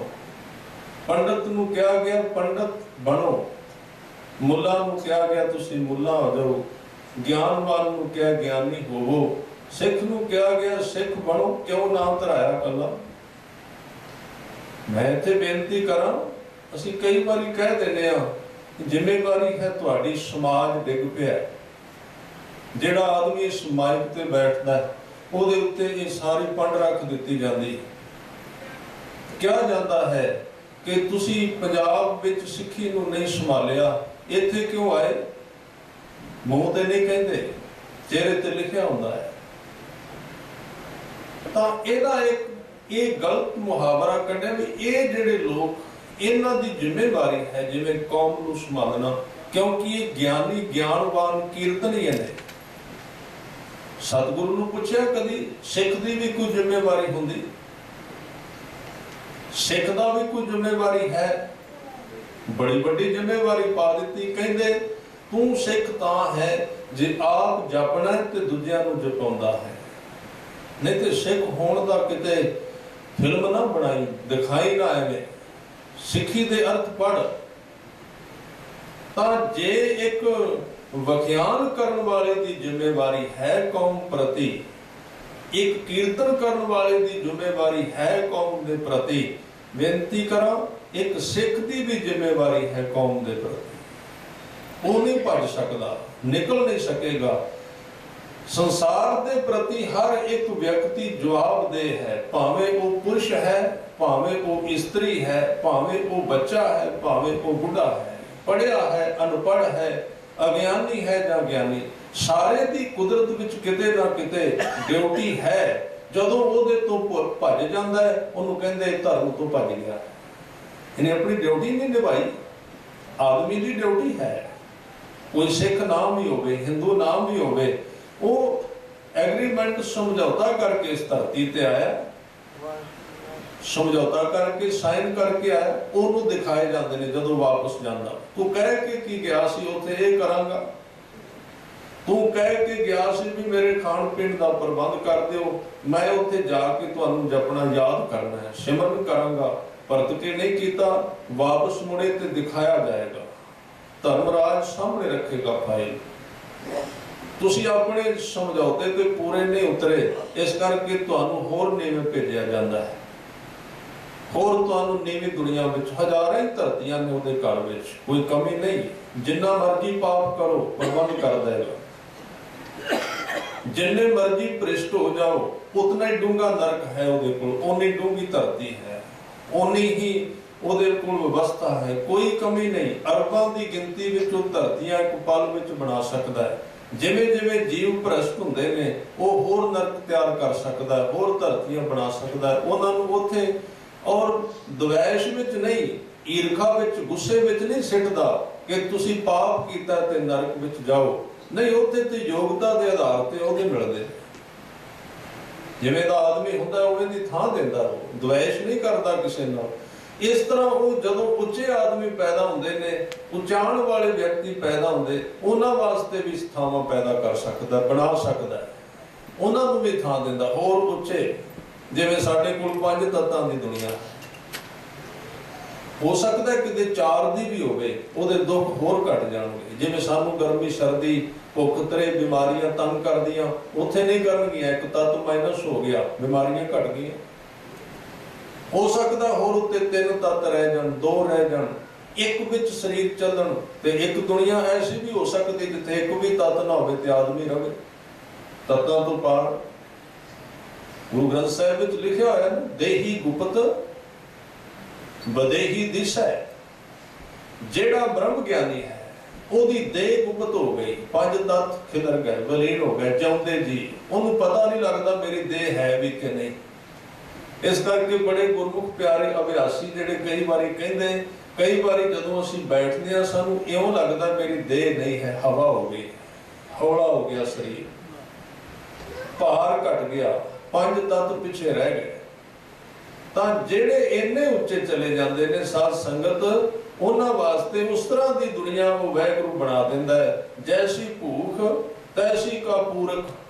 ਪੰਡਤ ਨੂੰ ਕਿਹਾ ਗਿਆ ਪੰਡਤ ਬਣੋ, ਮੁੱਲਾ ਨੂੰ ਕਿਹਾ ਗਿਆ ਤੁਸੀਂ ਮੁੱਲਾ ਹੋ ਜਾਓ, ਗਿਆਨਵਾਨ ਨੂੰ ਕਿਹਾ ਗਿਆਨੀ ਹੋਵੋ, ਸਿੱਖ ਨੂੰ ਕਿਹਾ ਗਿਆ ਸਿੱਖ ਬਣੋ। ਕਿਉਂ ਨਾਮ ਧਰਾਇਆ ਕੱਲਾ? ਮੈਂ ਇੱਥੇ ਬੇਨਤੀ ਕਰਾਂ, ਅਸੀਂ ਕਈ ਵਾਰੀ ਕਹਿ ਦਿੰਦੇ ਆ ਜ਼ਿੰਮੇਵਾਰੀ ਹੈ ਤੁਹਾਡੀ, ਸਮਾਜ ਡਿੱਗ ਪਿਆ। ਜਿਹੜਾ ਆਦਮੀ ਇਸ ਮਾਈਕ ਤੇ ਬੈਠਦਾ ਉਹਦੇ ਉੱਤੇ ਇਹ ਸਾਰੀ ਪੰਡ ਰੱਖ ਦਿੱਤੀ ਜਾਂਦੀ। ਕਿਹਾ ਜਾਂਦਾ ਹੈ ਕਿ ਤੁਸੀਂ ਪੰਜਾਬ ਵਿੱਚ ਸਿੱਖੀ ਨੂੰ ਨਹੀਂ ਸੰਭਾਲਿਆ, ਇੱਥੇ ਕਿਉਂ ਆਏ? ਮੂੰਹ ਤੇ ਨਹੀਂ ਕਹਿੰਦੇ, ਚਿਹਰੇ ਤੇ ਲਿਖਿਆ ਹੁੰਦਾ ਹੈ। ਤਾਂ ਇਹਦਾ ਇੱਕ ਇਹ ਗਲਤ ਮੁਹਾਵਰਾ ਕੱਢਿਆ ਵੀ ਇਹ ਜਿਹੜੇ ਲੋਕ, ਇਹਨਾਂ ਦੀ ਜ਼ਿੰਮੇਵਾਰੀ ਹੈ ਜਿਵੇਂ ਕੌਮ ਨੂੰ ਸੰਭਾਲਣਾ, ਕਿਉਂਕਿ ਇਹ ਗਿਆਨੀ ਗਿਆਨਵਾਨ ਕੀਰਤਨ ਹੀ ਨੇ। ਸਤਿਗੁਰੂ ਨੂੰ ਪੁੱਛਿਆ ਕਦੀ ਸਿੱਖ ਦੀ ਵੀ ਕੋਈ ਜ਼ਿੰਮੇਵਾਰੀ ਹੁੰਦੀ? ਸਿੱਖ ਦਾ ਵੀ ਕੋਈ ਜ਼ਿੰਮੇਵਾਰੀ ਹੈ? ਬੜੀ ਵੱਡੀ ਜ਼ਿੰਮੇਵਾਰੀ ਪਾ ਦਿੱਤੀ। ਕਹਿੰਦੇ ਤੂੰ ਸਿੱਖ ਤਾਂ ਹੈ ਜੇ ਆਪ ਜਪਣਾ ਤੇ ਦੂਜਿਆਂ ਨੂੰ ਜਪਾਉਂਦਾ ਹੈ, ਨਹੀਂ ਤੇ ਸਿੱਖ ਹੋਣ ਦਾ ਕਿਤੇ ਫਿਲਮ ਨਾ ਬਣਾਈ, ਦਿਖਾਈ ਨਾ ਐਵੇਂ। ਸਿੱਖੀ ਦੇ ਅਰਥ ਪੜ੍ਹ। ਤਾਂ ਜੇ ਇੱਕ ਵਿਖਿਆਨ ਕਰਨ ਵਾਲੇ ਦੀ ਜ਼ਿੰਮੇਵਾਰੀ ਹੈ ਕੌਮ ਪ੍ਰਤੀ, ਇੱਕ ਕੀਰਤਨ ਕਰਨ ਵਾਲੇ ਦੀ ਜ਼ਿੰਮੇਵਾਰੀ ਹੈ ਕੌਮ ਦੇ ਪ੍ਰਤੀ, ਬੇਨਤੀ ਕਰਾਂ ਇੱਕ ਸਿੱਖ ਦੀ ਵੀ ਜ਼ਿੰਮੇਵਾਰੀ ਹੈ ਕੌਮ ਦੇ ਪ੍ਰਤੀ। ਉਹ ਨਹੀਂ ਭੱਜ ਸਕਦਾ, ਨਿਕਲ ਨਹੀਂ ਸਕੇਗਾ। ਸੰਸਾਰ ਦੇ ਪ੍ਰਤੀ ਹਰ ਇੱਕ ਵਿਅਕਤੀ ਜਵਾਬਦੇਹ ਹੈ, ਭਾਵੇਂ ਉਹ ਪੁਰਸ਼ ਹੈ, ਭਾਵੇਂ ਉਹ ਇਸਤਰੀ ਹੈ, ਭਾਵੇਂ ਉਹ ਬੱਚਾ ਹੈ, ਭਾਵੇਂ ਉਹ ਬੁੱਢਾ ਹੈ, ਪੜ੍ਹਿਆ ਹੈ, ਅਨਪੜ੍ਹ ਹੈ, ਅਗਿਆਨੀ ਹੈ ਜਾਂ ਗਿਆਨੀ। ਸਾਰੇ ਦੀ ਕੁਦਰਤ ਵਿੱਚ ਕਿਤੇ ਨਾ ਕਿਤੇ ਡਿਊਟੀ ਹੈ। ਜਦੋਂ ਉਹਦੇ ਤੋਂ ਭੱਜ ਜਾਂਦਾ ਹੈ ਉਹਨੂੰ ਕਹਿੰਦੇ ਧਰਮ ਤੋਂ ਭੱਜ ਗਿਆ, ਇਹਨੇ ਆਪਣੀ ਡਿਊਟੀ ਨਹੀਂ ਨਿਭਾਈ। ਆਦਮੀ ਦੀ ਡਿਊਟੀ ਹੈ। ਕੋਈ ਸਿੱਖ ਨਾਮ ਵੀ ਹੋਵੇ, ਹਿੰਦੂ ਨਾਮ ਵੀ ਹੋਵੇ, ਉਹ ਐਗਰੀਮੈਂਟ ਸਮਝੌਤਾ ਕਰਕੇ ਇਸ ਧਰਤੀ ਤੇ ਆਇਆ, ਸਮਝੌਤਾ ਕਰਕੇ ਸਾਈਨ ਕਰਕੇ ਆਇਆ। ਉਹਨੂੰ ਦਿਖਾਏ ਜਾਂਦੇ ਨੇ ਜਦੋਂ ਵਾਪਸ ਜਾਂਦਾ। ਤੂੰ ਕਹਿ ਕੇ ਕੀ ਗਿਆ ਸੀ ਉੱਥੇ ਇਹ ਕਰਾਂਗਾ, ਤੂੰ ਕਹਿ ਕੇ ਗਿਆ ਸੀ ਵੀ ਮੇਰੇ ਖਾਣ ਪੀਣ ਦਾ ਪ੍ਰਬੰਧ ਕਰ ਦਿਓ, ਮੈਂ ਉੱਥੇ ਜਾ ਕੇ ਤੁਹਾਨੂੰ ਜਪਣਾ ਯਾਦ ਕਰਨਾ ਹੈ, ਸਿਮਰਨ ਕਰਾਂਗਾ, ਪਰਤ ਕੇ ਨਹੀਂ ਕੀਤਾ, ਵਾਪਸ ਮੁੜੇ ਤੇ ਦਿਖਾਇਆ ਜਾਏਗਾ। ਧਰਮਰਾਜ ਸਾਹਮਣੇ ਰੱਖੇਗਾ ਫਾਈਲ। ਤੁਸੀਂ ਆਪਣੇ ਸਮਝੌਤੇ ਤੇ ਪੂਰੇ ਨਹੀਂ ਉਤਰੇ, ਇਸ ਕਰਕੇ ਤੁਹਾਨੂੰ ਹੋਰ ਨੀਵੇਂ ਭੇਜਿਆ ਜਾਂਦਾ ਹੈ। ਹੋਰ ਤੁਹਾਨੂੰ ਨੀਵੀਂ ਦੁਨੀਆ ਵਿੱਚ ਹਜ਼ਾਰਾਂ ਹੀ ਧਰਤੀਆਂ ਨੇ ਉਹਦੇ ਘਰ ਵਿੱਚ, ਕੋਈ ਕਮੀ ਨਹੀਂ। ਜਿੰਨਾ ਮਰਜ਼ੀ ਪਾਪ ਕਰੋ ਪ੍ਰਬੰਧ ਕਰ ਦੇਗਾ। ਜਿੰਨੇ ਮਰਜ਼ੀ ਭ੍ਰਿਸ਼ਟ ਹੋ ਜਾਓ, ਉਤਨਾ ਹੀ ਡੂੰਘਾ ਨਰਕ ਹੈ ਉਹਦੇ ਕੋਲ, ਓਨੀ ਡੂੰਘੀ ਧਰਤੀ ਹੈ, ਓਨੀ ਹੀ ਉਹਦੇ ਕੋਲ ਵਿਵਸਥਾ ਹੈ, ਕੋਈ ਕਮੀ ਨਹੀਂ। ਅਰਬਾਂ ਦੀ ਗਿਣਤੀ ਵਿੱਚ ਉਹ ਧਰਤੀਆਂ ਇੱਕ ਪਲ ਵਿੱਚ ਬਣਾ ਸਕਦਾ ਹੈ। ਜਿਵੇਂ ਜਿਵੇਂ ਜੀਵ ਭ੍ਰਿਸ਼ਟ ਹੁੰਦੇ ਨੇ, ਉਹ ਹੋਰ ਨਰਕ ਤਿਆਰ ਕਰ ਸਕਦਾ ਹੈ, ਹੋਰ ਧਰਤੀਆਂ ਬਣਾ ਸਕਦਾ ਹੈ। ਉਹਨਾਂ ਨੂੰ ਉੱਥੇ ਔਰ ਦਵੈਸ਼ ਵਿੱਚ ਨਹੀਂ, ਈਰਖਾ ਵਿੱਚ, ਗੁੱਸੇ ਵਿੱਚ ਨਹੀਂ ਸਿੱਟਦਾ ਕਿ ਤੁਸੀਂ ਪਾਪ ਕੀਤਾ ਤੇ ਨਰਕ ਵਿੱਚ ਜਾਓ। ਨਹੀਂ, ਉੱਥੇ ਤੇ ਯੋਗਤਾ ਦੇ ਆਧਾਰ ਤੇ ਉਹਦੇ ਮਿਲਦੇ। ਜਿਵੇਂ ਦਾ ਆਦਮੀ ਹੁੰਦਾ ਉਵੇਂ ਦੀ ਥਾਂ ਦਿੰਦਾ, ਉਹ ਦਵੈਸ਼ ਨਹੀਂ ਕਰਦਾ ਕਿਸੇ ਨਾਲ। ਇਸ ਤਰ੍ਹਾਂ ਉਹ ਜਦੋਂ ਉੱਚੇ ਆਦਮੀ ਪੈਦਾ ਹੁੰਦੇ ਨੇ, ਉਚਾਣ ਵਾਲੇ ਵਿਅਕਤੀ ਪੈਦਾ ਹੁੰਦੇ, ਉਹਨਾਂ ਵਾਸਤੇ ਵੀ ਥਾਵਾਂ ਪੈਦਾ ਕਰ ਸਕਦਾ, ਬਣਾ ਸਕਦਾ ਹੈ। ਉਹਨਾਂ ਨੂੰ ਵੀ ਥਾਂ ਦਿੰਦਾ। ਹੋਰ ਉੱਚੇ ਜਿਵੇਂ ਸਾਡੇ ਕੋਲ 5 ਤੱਤਾਂ ਦੀ ਦੁਨੀਆ, ਹੋ ਸਕਦਾ ਕਿਤੇ 4 ਦੀ ਵੀ ਹੋਵੇ, ਉਹਦੇ ਦੁੱਖ ਹੋਰ ਘਟ ਜਾਣਗੇ। ਜਿਵੇਂ ਸਾਨੂੰ ਗਰਮੀ ਸਰਦੀ ਭੁੱਖ ਤਰੇ ਬਿਮਾਰੀਆਂ ਤੰਗ ਕਰਦੀਆਂ, ਉੱਥੇ ਨਹੀਂ ਕਰਨਗੀਆਂ। ਇੱਕ ਤੱਤ ਮਾਈਨਸ ਹੋ ਗਿਆ, ਬਿਮਾਰੀਆਂ ਘਟ ਗਈਆਂ। ਹੋ ਸਕਦਾ ਹੋਰ ਉੱਤੇ 3 ਤੱਤ ਰਹਿ ਜਾਣ, 2 ਰਹਿ ਜਾਣ, ਇੱਕ ਵਿੱਚ ਸਰੀਰ ਚੱਲਣ। ਤੇ ਇੱਕ ਦੁਨੀਆ ਐਸੀ ਵੀ ਹੋ ਸਕਦੀ ਜਿੱਥੇ ਇੱਕ ਵੀ ਤੱਤ ਨਾ ਹੋਵੇ ਤੇ ਆਦਮੀ ਰਵੇ। ਤੱਤਾਂ ਤੋਂ ਪਾਰ ਗੁਰੂ ਗ੍ਰੰਥ ਸਾਹਿਬ ਵਿੱਚ ਲਿਖਿਆ ਹੋਇਆ ਨਾ, ਦੇਹੀ ਗੁਪਤ ਬਦੇਹੀ ਦਿਸ਼ਾ। ਜਿਹੜਾ ਬ੍ਰਹਮ ਗਿਆਨੀ ਹੈ ਉਹਦੀ ਦੇਹ ਗੁਪਤ ਹੋ ਗਈ, 5 ਤੱਤ ਖਿਲਰ ਗਏ, ਬਲੀਨ ਹੋ ਗਏ, ਚਾਹੁੰਦੇ ਜੀ। ਉਹਨੂੰ ਪਤਾ ਨਹੀਂ ਲੱਗਦਾ ਮੇਰੀ ਦੇਹ ਹੈ ਵੀ ਕਿ ਨਹੀਂ। ਇਸ ਕਰਕੇ ਬੜੇ ਗੁਰਮੁਖ ਪਿਆਰੇ ਅਭਿਆਸੀ ਜਿਹੜੇ ਕਈ ਵਾਰੀ ਕਹਿੰਦੇ, ਕਈ ਵਾਰੀ ਜਦੋਂ ਅਸੀਂ ਬੈਠਦੇ ਹਾਂ ਸਾਨੂੰ ਇਉਂ ਲੱਗਦਾ ਮੇਰੀ ਦੇਹ ਨਹੀਂ ਹੈ, ਹਵਾ ਹੋ ਗਈ, ਹੌਲਾ ਹੋ ਗਿਆ ਸਰੀਰ, ਭਾਰ ਘਟ ਗਿਆ, 5 ਤੱਤ ਪਿੱਛੇ ਰਹਿ ਗਏ। ਤਾਂ ਜਿਹੜੇ ਇੰਨੇ ਉੱਚੇ ਚਲੇ ਜਾਂਦੇ ਨੇ ਸਾਧ ਸੰਗਤ, ਉਹਨਾਂ ਵਾਸਤੇ ਉਸ ਤਰ੍ਹਾਂ ਦੀ ਦੁਨੀਆ ਉਹ ਵਾਹਿਗੁਰੂ ਬਣਾ ਦਿੰਦਾ ਹੈ। ਜੈਸੀ ਭੂਖ ਤੈਸੀ ਕਾ ਪੂਰਕ,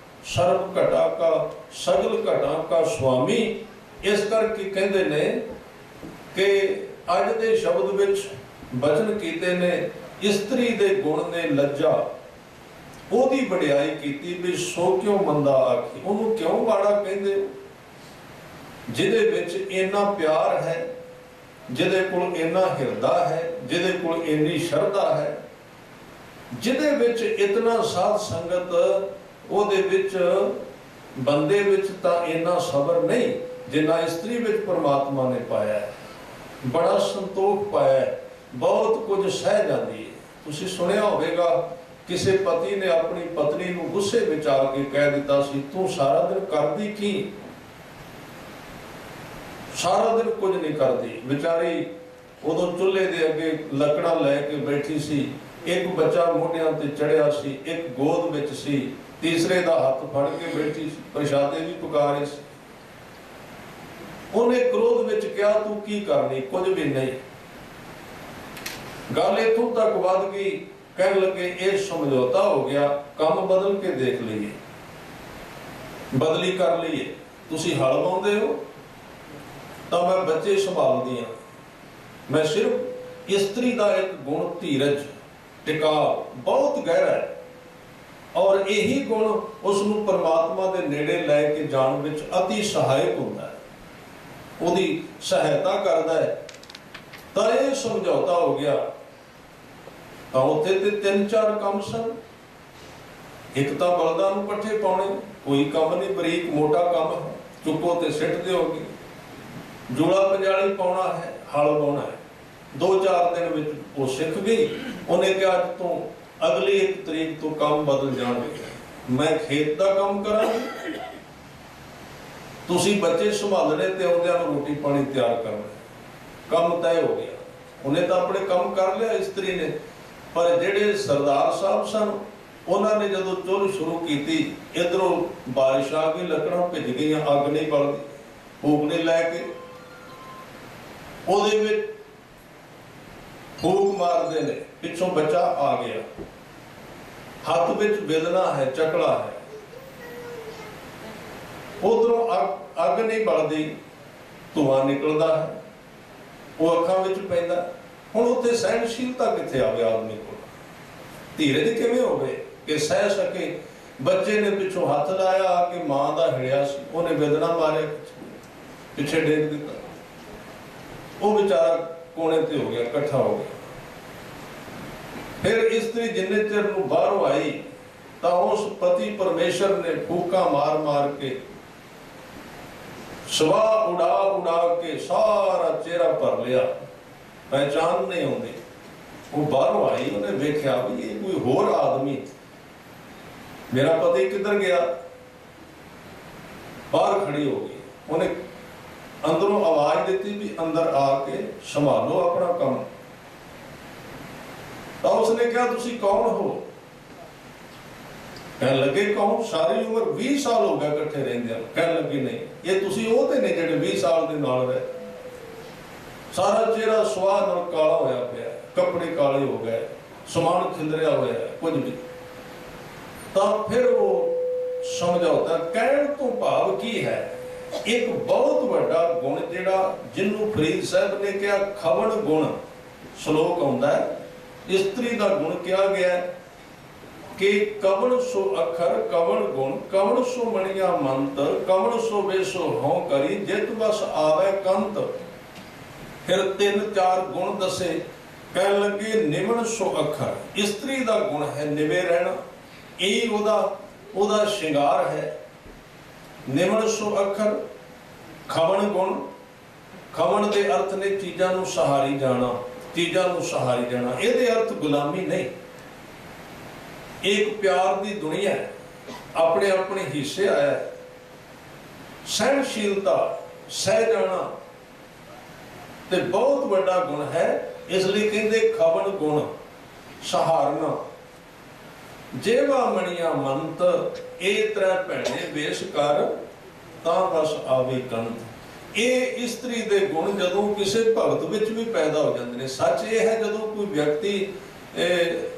ਸਰਬ ਘਟਾ ਕਾ ਸਗਲ ਘਟਾ ਕਾ ਸੁਆਮੀ। ਇਸ ਕਰਕੇ ਕਹਿੰਦੇ ਨੇ ਕਿ ਅੱਜ ਦੇ ਸ਼ਬਦ ਵਿੱਚ ਬਚਨ ਕੀਤੇ ਨੇ, ਇਸਤਰੀ ਦੇ ਗੁਣ ਨੇ ਲੱਜਾ, ਉਹਦੀ ਵਡਿਆਈ ਕੀਤੀ ਵੀ ਸੋ ਕਿਉਂ ਮੰਦਾ ਆਖੀ। ਉਹਨੂੰ ਕਿਉਂ ਮਾੜਾ ਕਹਿੰਦੇ? ਜਿਹਦੇ ਵਿੱਚ ਇੰਨਾ ਪਿਆਰ ਹੈ, ਜਿਹਦੇ ਕੋਲ ਇੰਨਾ ਹਿਰਦਾ ਹੈ, ਜਿਹਦੇ ਕੋਲ ਇੰਨੀ ਸ਼ਰਧਾ ਹੈ, ਜਿਹਦੇ ਵਿੱਚ ਇਤਨਾ ਸਾਧ ਸੰਗਤ, ਉਹਦੇ ਵਿੱਚ ਬੰਦੇ ਵਿੱਚ ਤਾਂ ਇੰਨਾ ਸਬਰ ਨਹੀਂ ਜਿੰਨਾ ਇਸਤਰੀ ਵਿੱਚ ਪਰਮਾਤਮਾ ਨੇ ਪਾਇਆ ਹੈ। ਬੜਾ ਸੰਤੋਖ ਪਾਇਆ ਹੈ, ਬਹੁਤ ਕੁਝ ਸਹਿ ਜਾਂਦੀ ਹੈ। ਤੁਸੀਂ ਸੁਣਿਆ ਹੋਵੇਗਾ ਕਿਸੇ ਪਤੀ ਨੇ ਆਪਣੀ ਪਤਨੀ ਨੂੰ ਗੁੱਸੇ ਵਿੱਚ ਆ ਕੇ ਕਹਿ ਦਿੱਤਾ ਸੀ, ਤੂੰ ਸਾਰਾ ਦਿਨ ਕਰਦੀ ਕੀ? ਸਾਰਾ ਦਿਨ ਕੁਝ ਨਹੀਂ ਕਰਦੀ। ਵਿਚਾਰੀ ਉਦੋਂ ਚੁੱਲ੍ਹੇ ਦੇ ਅੱਗੇ ਲੱਕੜਾਂ ਲੈ ਕੇ ਬੈਠੀ ਸੀ, ਇੱਕ ਬੱਚਾ ਮੋਢਿਆਂ ਤੇ ਚੜਿਆ ਸੀ, ਇੱਕ ਗੋਦ ਵਿੱਚ ਸੀ, ਤੀਸਰੇ ਦਾ ਹੱਥ ਫੜ ਕੇ ਬੈਠੀ ਸੀ, ਪ੍ਰਸ਼ਾਦੇ ਵੀ ਪਕਾ ਰਹੀ ਸੀ। ਉਹਨੇ ਕ੍ਰੋਧ ਵਿੱਚ ਕਿਹਾ, ਤੂੰ ਕੀ ਕਰਨੀ? ਕੁਝ ਵੀ ਨਹੀਂ। ਗੱਲ ਇੱਥੋਂ ਤੱਕ ਵੱਧ ਗਈ, ਕਹਿਣ ਲੱਗੇ ਇਹ ਸਮਝੌਤਾ ਹੋ ਗਿਆ, ਕੰਮ ਬਦਲ ਕੇ ਦੇਖ ਲਈਏ, ਬਦਲੀ ਕਰ ਲਈਏ। ਤੁਸੀਂ ਹਲ ਵਾਉਂਦੇ ਹੋ ਤਾਂ ਮੈਂ ਬੱਚੇ ਸੰਭਾਲਦੀ ਹਾਂ। ਮੈਂ ਸਿਰਫ ਇਸਤਰੀ ਦਾ ਇੱਕ ਗੁਣ ਧੀਰਜ, ਟਿਕਾਅ ਬਹੁਤ ਗਹਿਰਾ ਹੈ, ਔਰ ਇਹੀ ਗੁਣ ਉਸ ਨੂੰ ਪਰਮਾਤਮਾ ਦੇ ਨੇੜੇ ਲੈ ਕੇ ਜਾਣ ਵਿੱਚ ਅਤੀ ਸਹਾਇਕ ਹੁੰਦਾ ਹੈ, ਉਹਦੀ ਸਹਾਇਤਾ ਕਰਦਾ ਹੈ। ਤਾਂ ਇਹ ਸਮਝੌਤਾ ਹੋ ਗਿਆ। ਤਾਂ ਉੱਥੇ ਤੇ 3-4 ਕੰਮ ਸਨ। ਇੱਕ ਤਾਂ ਬਲਦਾਂ ਨੂੰ ਪੱਠੇ ਪਾਉਣੇ, ਕੋਈ ਕੰਮ ਨਹੀਂ, ਬਰੀਕ ਮੋਟਾ ਕੰਮ ਹੈ, ਚੁੱਕੋ ਤੇ ਸਿੱਟ ਦਿਓਗੇ। ਜੂੜਾ ਪੰਜਾਲੀ ਪਾਉਣਾ ਹੈ, ਹਲ ਵਾਹੁਣਾ ਹੈ। 2-4 ਦਿਨ ਵਿੱਚ ਉਹ ਸਿੱਖ ਗਈ। ਉਹਨੇ ਕਿਹਾ ਅੱਜ ਤੋਂ ਅਗਲੀ 1 ਤਰੀਕ ਤੋਂ ਕੰਮ ਬਦਲ ਜਾਣਗੇ, ਮੈਂ ਖੇਤ ਦਾ ਕੰਮ ਕਰਾਂਗੀ, ਤੁਸੀਂ ਬੱਚੇ ਸੰਭਾਲਣੇ ਤੇ ਆਉਂਦਿਆਂ ਨੂੰ ਰੋਟੀ ਪਾਣੀ ਤਿਆਰ ਕਰਨਾ। ਕੰਮ ਤੈਅ ਹੋ ਗਿਆ। ਉਹਨੇ ਤਾਂ ਆਪਣੇ ਕੰਮ ਕਰ ਲਿਆ ਇਸਤਰੀ ਨੇ, ਪਰ ਜਿਹੜੇ ਸਰਦਾਰ ਸਾਹਿਬ ਸਨ ਉਹਨਾਂ ਨੇ ਜਦੋਂ ਚੁੱਲ੍ਹ ਸ਼ੁਰੂ ਕੀਤੀ, ਇੱਧਰੋਂ ਬਾਰਿਸ਼ ਆ ਗਈ, ਲੱਕੜਾਂ ਭਿੱਜ ਗਈਆਂ, ਅੱਗ ਨਹੀਂ ਬਲਦੀ। ਫੂਕ ਨੇ ਲੈ ਕੇ ਉਹਦੇ ਵਿੱਚ ਫੂਕ ਮਾਰਦੇ ਨੇ, ਪਿੱਛੋਂ ਬੱਚਾ ਆ ਗਿਆ, ਹੱਥ ਵਿੱਚ ਬੇਲਣਾ ਹੈ, ਚੱਕਲਾ ਹੈ, ਉਧਰੋਂ ਅੱਗ ਨਹੀਂ ਬਲਦੀ, ਧੂਆਂ ਨਿਕਲਦਾ ਹੈ, ਉਹ ਅੱਖਾਂ ਵਿੱਚ ਪੈਂਦਾ। ਹੁਣ ਉੱਥੇ ਸਹਿਣਸ਼ੀਲਤਾ ਕਿੱਥੇ ਆਵੇ ਆਦਮੀ ਕੋਲ? ਧੀਰਜ ਕਿਵੇਂ ਹੋਵੇ ਕਿ ਸਹਿ ਸਕੇ? ਬੱਚੇ ਨੇ ਪਿੱਛੋਂ ਹੱਥ ਲਾਇਆ, ਆ ਕੇ ਮਾਂ ਦਾ ਹਿੜਿਆ ਸੀ, ਉਹਨੇ ਬੇਦਨਾ ਮਾਰਿਆ, ਪਿੱਛੇ ਡੇਗ ਦਿੱਤਾ, ਉਹ ਵਿਚਾਰਾ ਕੋਨੇ ਤੇ ਹੋ ਗਿਆ, ਇਕੱਠਾ ਹੋ ਗਿਆ। ਫਿਰ ਇਸਤਰੀ ਜਿੰਨੇ ਚਿਰ ਨੂੰ ਬਾਹਰੋਂ ਆਈ ਤਾਂ ਉਸ ਪਤੀ ਪਰਮੇਸ਼ਰ ਨੇ ਫੂਕਾਂ ਮਾਰ ਮਾਰ ਕੇ, ਸਵਾਹ ਉਡਾ ਉਡਾ ਕੇ ਸਾਰਾ ਚਿਹਰਾ ਭਰ ਲਿਆ, ਪਹਿਚਾਨ ਨਹੀਂ ਆਉਂਦੀ। ਉਹ ਬਾਹਰੋਂ ਆਈ, ਉਹਨੇ ਵੇਖਿਆ ਵੀ ਇਹ ਕੋਈ ਹੋਰ ਆਦਮੀ, ਮੇਰਾ ਪਤੀ ਕਿੱਧਰ ਗਿਆ? ਬਾਹਰ ਖੜੀ ਹੋ ਗਈ। ਉਹਨੇ ਅੰਦਰੋਂ ਆਵਾਜ਼ ਦਿੱਤੀ ਵੀ ਅੰਦਰ ਆ ਕੇ ਸੰਭਾਲੋ ਆਪਣਾ ਕੰਮ। ਤਾਂ ਉਸਨੇ ਕਿਹਾ ਤੁਸੀਂ ਕੌਣ ਹੋ? ਕਹਿਣ ਲੱਗੇ ਕੌਣ? ਸਾਰੀ ਉਮਰ 20 ਸਾਲ ਹੋ ਗਏ ਇਕੱਠੇ ਰਹਿੰਦੇ। ਕਹਿਣ ਲੱਗੇ ਨਹੀਂ, ਇਹ ਤੁਸੀਂ ਉਹ ਤੇ ਨੇ ਜਿਹੜੇ 20 ਸਾਲ ਦੇ ਨਾਲ ਰਹੇ। ਸਾਰਾ ਚਿਹਰਾ ਸਵਾਹ ਨਾਲ ਕਾਲਾ ਹੋਇਆ ਪਿਆ, ਕੱਪੜੇ ਕਾਲੇ ਹੋ ਗਏ, ਸਮਾਨ ਖਿੰਦਰਿਆ ਹੋਇਆ, ਕੁਝ ਵੀ। ਤਾਂ ਫਿਰ ਉਹ समझौता कहण तो भाव की है, एक बहुत बड़ा गुण जिहड़ा जिन्हों फरीद साहब ने कहा खवण गुण श्लोक आउंदा है। इस्त्री का गुण कहा गया कि कवण सो अखर कवण गुण कवण सो मणिया मंत कवण सो बेसो हों करी जित बस आवे कंत। फिर 3-4 गुण दसे, कह लगे निमन सो अखर। इस्त्री का गुण है निवे रहना, यही ओदा श्रृंगार है। निमन सो अखर, खवण गुण, खवण के अर्थ ने चीज़ों को सहारी जाना, चीज़ों को सहारी जाना। ये अर्थ गुलामी नहीं, एक प्यार की दुनिया है, अपने अपने हिस्से आया है। सहनशीलता, सह जाना ते बहुत बड़ा गुण है, इसलिए कहते खवण गुण सहारना। जेवा मणिया मंत ए त्रै भैणे वेश कर तां बस आवे कंत। ये इस्त्री दे गुण जदों किसी भगत विच भी पैदा हो जाते हैं। सच ये है जदों कोई व्यक्ति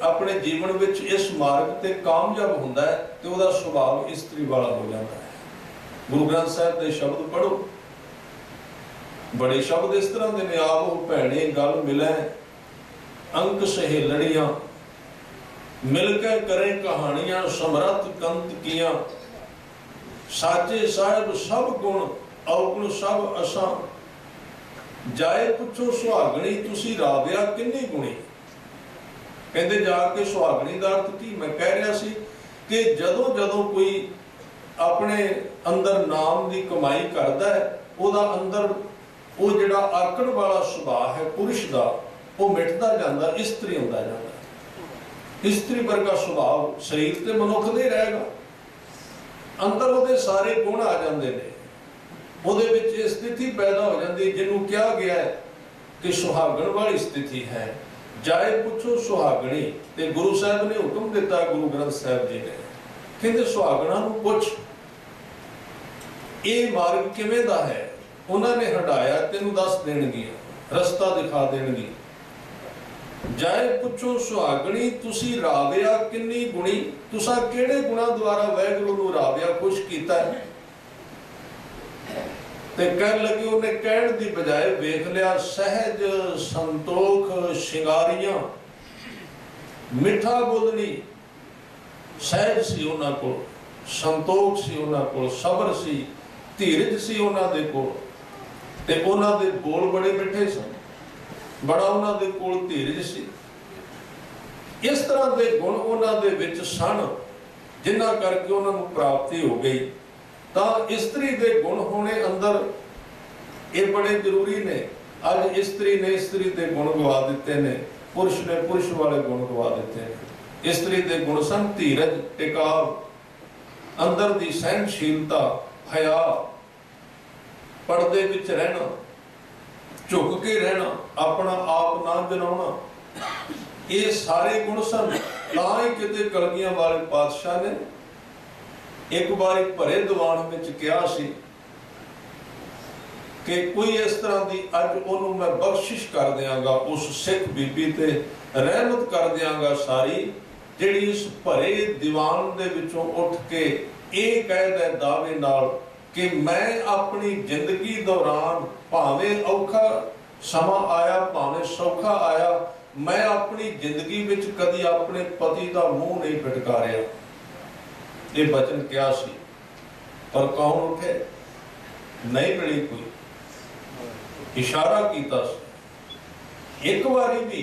अपने जीवन विच इस मार्ग ते कामयाब होंदा है तो उसका सुभाव इस्त्री वाला हो जाता है। गुरु ग्रंथ साहिब के शब्द पढ़ो, बड़े शब्द इस तरह के ने, आवो भैणे गल मिलै अंक सहेलड़ियां मिलके करें कहानियां समरथ कंत कियां। साचे साहिब सब गुण अवगुण सब असां जाए पुछो सुहागणी तुसी राविया किन्नी गुणी। कहते जाके सुहागणी का अर्थ की मैं कह रहा सी कि जदों जदों कोई अपने अंदर नाम की कमाई करता है, उसदा अंदर वो जिहड़ा आकड़ वाला सुभाव है पुरुष का वो मिटता जाता, इस्त्री होता जाता। इस्त्री वर्गा सुभाव शरीर ते मनुख दे रहेगा, अंदर वो सारे गुण आ जाते हैं, वो स्थिति पैदा हो जाती जिन्हों कहा गया है कि सुहागण वाली स्थिति है। जाए पुछो सुहागणी, ते गुरु साहब ने हुक्म दिता, गुरु ग्रंथ साहब जी ने कहते सुहागणा नूं पुछ ये मार्ग किवें दा है। उन्होंने हटाया तेनू दस देणगियां, रस्ता दिखा देणगी। जाए पुछो सुहागणी तुसी राविया किन्नी गुणी, तुसा किहड़े गुणा द्वारा वाहिगुरू नूं राविया खुश कीता है। ते कह लगे उन्हें कहण दी बजाय वेख लिया सहज संतोख शिंगारियां, मिठा बोलनी सहज सी उन्हां कोल, संतोख सी उन्हां कोल, सबर सी, धीरज सी उन्हां दे कोल, ते उन्हां दे बोल बड़े मिठे सन, बड़ा उन्हां दे कोल धीरज सी। इस तरह के गुण उन्हां दे विच सन जिन्हां करके उन्हां नूं प्राप्ति हो गई। तो स्त्री के गुण होने अंदर ये बड़े जरूरी ने। अज स्त्री ने स्त्री के गुण गवा दिते ने, पुरुष ने पुरुष वाले गुण गवा दिते हैं। स्त्री के गुण सन धीरज, टिकाव, अंदर की सहनशीलता, हया, पर्दे विच रहना, झुक के रहना, अपना आप ना जनाना, ये सारे गुण सन। तां ही किते कलगियां वाले पातशाह ने एक बार भरे दीवान में कहा सी कि कोई इस तरह की अज उन्होंने मैं बख्शिश कर देंगा, उस सिख बीबी ते रहमत कर देंगा सारी, जिहड़ी इस भरे दीवान दे विचों उठ के ये कह दे दावे नाल कि मैं अपनी जिंदगी दौरान भावें औखा समा आया भावें सौखा आया, मैं अपनी जिंदगी विच कदी अपने पति का मूँह नहीं फटकारिया। ये वचन क्या सी, पर कौन उठे? नहीं मिली कोई, इशारा कीता सी एक बारी भी,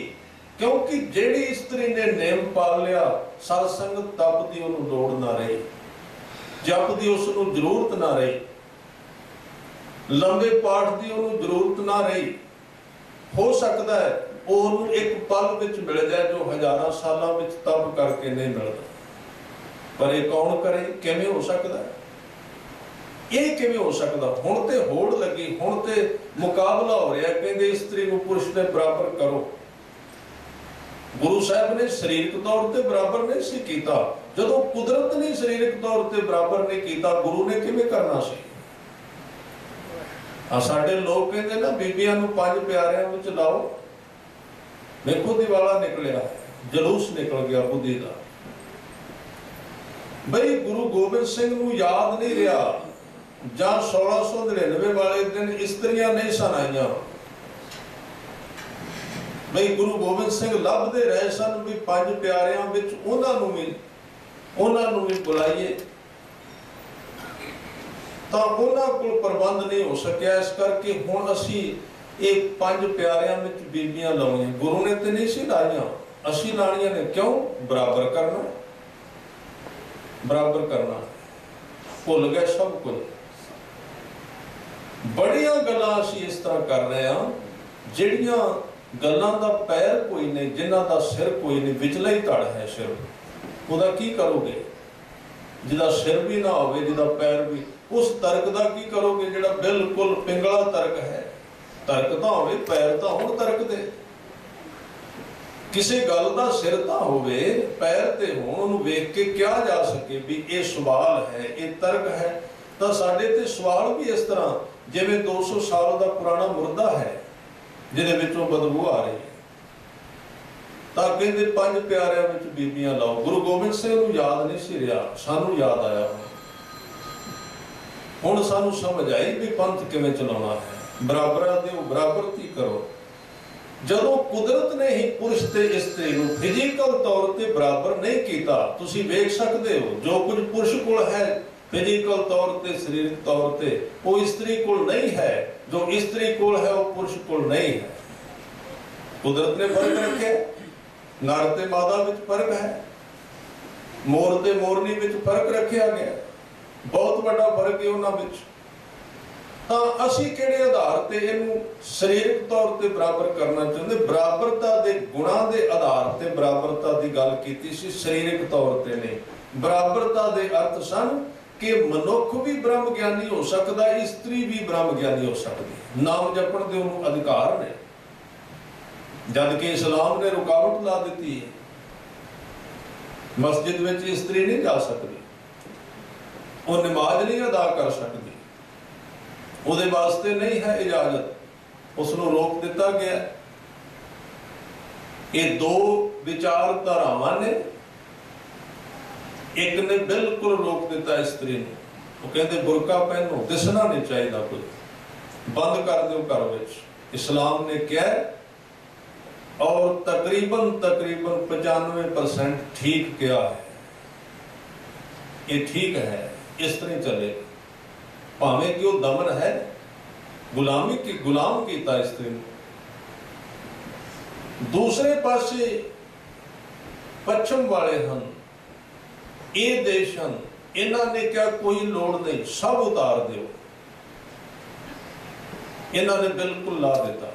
क्योंकि जेड़ी स्त्री ने नेम पाल लिया, सत्संग तप दी उन्होंने लोड़ ना रही, जप दी उसनूं जरूरत ना रही, लंबे पाठ की उन्होंने जरूरत ना रही। हो सकता है वो एक पल विच मिल जाए जो हजारों सालों विच तप करके नहीं मिलता, पर यह कौन करे? किवें हो सकता है? ये किवें हो सकता? हुण ते होड़ लगी, हुण ते मुकाबला हो रहा, कहते स्त्री को पुरुष के बराबर करो। गुरु साहब ने शरीरक तौर पर बराबर नहीं सी कीता, जदों कुदरत ने शरीरक तौर पर बराबर नहीं कीता, गुरु ने किवें करना सी? साडे लोग कहते ना बीबियां नूं 5 प्यारियां विच लाओ, देखो दिवाला निकलिया, जलूस निकल गया बुद्धि का। ਬਈ ਗੁਰੂ ਗੋਬਿੰਦ ਸਿੰਘ ਨੂੰ ਯਾਦ ਨਹੀਂ ਰਿਹਾ, ਜਾਂ 1699 ਵਾਲੇ ਦਿਨ ਇਸਤਰੀਆਂ ਨਹੀਂ ਸਨ ਆਈਆਂ। ਬਈ ਗੁਰੂ ਗੋਬਿੰਦ ਸਿੰਘ ਲੱਭਦੇ ਰਹੇ ਸਨ ਵੀ 5 ਪਿਆਰਿਆਂ ਵਿੱਚ ਉਹਨਾਂ ਨੂੰ ਵੀ ਬੁਲਾਈਏ, ਤਾਂ ਉਹਨਾਂ ਕੋਲ ਪ੍ਰਬੰਧ ਨਹੀਂ ਹੋ ਸਕਿਆ। ਇਸ ਕਰਕੇ ਹੁਣ ਅਸੀਂ ਇਹ 5 ਪਿਆਰਿਆਂ ਵਿੱਚ ਬੀਬੀਆਂ ਲਾਉਣੀਆਂ। ਗੁਰੂ ਨੇ ਤੇ ਨਹੀਂ ਸੀ ਲਾਈਆਂ, ਅਸੀਂ ਲਾਣੀਆਂ ਨੇ। ਕਿਉਂ? ਬਰਾਬਰ ਕਰਨਾ, ਬਰਾਬਰ ਕਰਨਾ। ਭੁੱਲ ਗਏ ਸਭ ਕੁਝ। ਬੜੀਆਂ ਗੱਲਾਂ ਅਸੀਂ ਇਸ ਤਰ੍ਹਾਂ ਕਰ ਰਹੇ ਹਾਂ ਜਿਹੜੀਆਂ ਗੱਲਾਂ ਦਾ ਪੈਰ ਕੋਈ ਨਹੀਂ, ਜਿਨ੍ਹਾਂ ਦਾ ਸਿਰ ਕੋਈ ਨਹੀਂ, ਵਿਚਲਾ ਹੀ ਧੜ ਹੈ ਸਿਰ। ਉਹਦਾ ਕੀ ਕਰੋਗੇ ਜਿਹਦਾ ਸਿਰ ਵੀ ਨਾ ਹੋਵੇ, ਜਿਹਦਾ ਪੈਰ ਵੀ? ਉਸ ਤਰਕ ਦਾ ਕੀ ਕਰੋਗੇ ਜਿਹੜਾ ਬਿਲਕੁਲ ਪਿੰਗਲਾ ਤਰਕ ਹੈ? ਤਰਕ ਤਾਂ ਹੋਵੇ, ਪੈਰ ਤਾਂ ਹੋਣ ਤਰਕ ਦੇ। ਕਿਸੇ ਗੱਲ ਦਾ ਸਿਰ ਤਾਂ ਹੋਵੇ, ਪੈਰ ਤੇ ਹੋਣ, ਉਹਨੂੰ ਵੇਖ ਕੇ ਕਿਹਾ ਜਾ ਸਕੇ ਵੀ ਇਹ ਸਵਾਲ ਹੈ, ਇਹ ਤਰਕ ਹੈ। ਤਾਂ ਸਾਡੇ ਤੇ ਸਵਾਲ ਵੀ ਇਸ ਤਰ੍ਹਾਂ ਜਿਵੇਂ 200 ਸਾਲ ਦਾ ਪੁਰਾਣਾ ਮੁਰਦਾ ਹੈ ਜਿਹਦੇ ਵਿੱਚੋਂ ਬਦਬੂ ਆ ਰਹੀ ਹੈ। ਤਾਂ ਕਹਿੰਦੇ 5 ਪਿਆਰਿਆਂ ਵਿੱਚ ਬੀਬੀਆਂ ਲਾਓ। ਗੁਰੂ ਗੋਬਿੰਦ ਸਿੰਘ ਨੂੰ ਯਾਦ ਨਹੀਂ ਸੀ ਰਿਹਾ, ਸਾਨੂੰ ਯਾਦ ਆਇਆ। ਹੁਣ ਸਾਨੂੰ ਸਮਝ ਆਈ ਵੀ ਪੰਥ ਕਿਵੇਂ ਚਲਾਉਣਾ ਹੈ। ਬਰਾਬਰਾਂ ਦਿਓ, ਬਰਾਬਰਤੀ ਕਰੋ। ਜਦੋਂ ਕੁਦਰਤ ਨੇ ਹੀ ਪੁਰਸ਼ ਤੇ ਇਸਤਰੀ ਨੂੰ ਫਿਜ਼ੀਕਲ ਤੌਰ ਤੇ ਬਰਾਬਰ ਨਹੀਂ ਕੀਤਾ, ਤੁਸੀਂ ਵੇਖ ਸਕਦੇ ਹੋ ਜੋ ਕੁਝ ਪੁਰਸ਼ ਕੋਲ ਹੈ ਫਿਜ਼ੀਕਲ ਤੌਰ ਤੇ, ਸਰੀਰਕ ਤੌਰ ਤੇ, ਉਹ ਇਸਤਰੀ ਕੋਲ ਨਹੀਂ ਹੈ। ਜੋ ਇਸਤਰੀ ਕੋਲ ਹੈ ਉਹ ਪੁਰਸ਼ ਕੋਲ ਨਹੀਂ ਹੈ। ਕੁਦਰਤ ਨੇ ਫਰਕ ਰੱਖਿਆ। ਨਰ ਤੇ ਮਾਦਾ ਵਿੱਚ ਫਰਕ ਹੈ, ਮੋਰ ਤੇ ਮੋਰਨੀ ਵਿੱਚ ਫਰਕ ਰੱਖਿਆ ਗਿਆ। ਬਹੁਤ ਵੱਡਾ ਫਰਕ ਹੈ ਉਹਨਾਂ ਵਿੱਚ। ਤਾਂ ਅਸੀਂ ਕਿਹੜੇ ਆਧਾਰ ਤੇ ਇਹਨੂੰ ਸਰੀਰਕ ਤੌਰ ਤੇ ਬਰਾਬਰ ਕਰਨਾ ਚਾਹੁੰਦੇ? ਬਰਾਬਰਤਾ ਦੇ ਗੁਣਾਂ ਦੇ ਆਧਾਰ ਤੇ ਬਰਾਬਰਤਾ ਦੀ ਗੱਲ ਕੀਤੀ ਸੀ, ਸਰੀਰਕ ਤੌਰ ਤੇ ਨਹੀਂ। ਬਰਾਬਰਤਾ ਦੇ ਅਰਥ ਸਨ ਕਿ ਮਨੁੱਖ ਵੀ ਬ੍ਰਹਮ ਗਿਆਨੀ ਹੋ ਸਕਦਾ, ਇਸਤਰੀ ਵੀ ਬ੍ਰਹਮ ਗਿਆਨੀ ਹੋ ਸਕਦੀ। ਨਾਮ ਜਪਣ ਦੇ ਉਹਨੂੰ ਅਧਿਕਾਰ ਨੇ, ਜਦ ਕਿ ਇਸਲਾਮ ਨੇ ਰੁਕਾਵਟ ਲਾ ਦਿੱਤੀ ਹੈ। ਮਸਜਿਦ ਵਿੱਚ ਇਸਤਰੀ ਨਹੀਂ ਜਾ ਸਕਦੀ, ਉਹ ਨਮਾਜ਼ ਨਹੀਂ ਅਦਾ ਕਰ ਸਕਦੀ, ਉਹਦੇ ਵਾਸਤੇ ਨਹੀਂ ਹੈ ਇਜਾਜ਼ਤ, ਉਸ ਨੂੰ ਰੋਕ ਦਿੱਤਾ ਗਿਆ। ਇਹ 2 ਵਿਚਾਰਧਾਰਾਵਾਂ ਨੇ। ਇੱਕ ਨੇ ਬਿਲਕੁਲ ਰੋਕ ਦਿੱਤਾ ਇਸਤਰੀ ਨੂੰ, ਉਹ ਕਹਿੰਦੇ ਬੁਰਕਾ ਪਹਿਨੋ, ਦਿਸਣਾ ਨਹੀਂ ਚਾਹੀਦਾ, ਕੁਝ ਬੰਦ ਕਰ ਦਿਓ ਘਰ ਵਿੱਚ। ਇਸਲਾਮ ਨੇ ਕਿਹਾ, ਔਰ ਤਕਰੀਬਨ 95% ਠੀਕ ਕਿਹਾ ਹੈ। ਇਹ ਠੀਕ ਹੈ, ਇਸ ਤਰ੍ਹਾਂ ਚੱਲੇ। ਭਾਵੇਂ ਕਿ ਉਹ ਦਮਨ ਹੈ, ਗੁਲਾਮ ਕੀਤਾ ਇਸਤਰੀ ਨੂੰ। ਦੂਸਰੇ ਪਾਸੇ ਪੱਛਮ ਵਾਲੇ ਹਨ, ਇਹ ਦੇਸ਼ ਹਨ, ਇਹਨਾਂ ਨੇ ਕਿਹਾ ਕੋਈ ਲੋੜ ਨਹੀਂ, ਸਭ ਉਤਾਰ ਦਿਓ। ਇਹਨਾਂ ਨੇ ਬਿਲਕੁਲ ਲਾ ਦਿੱਤਾ।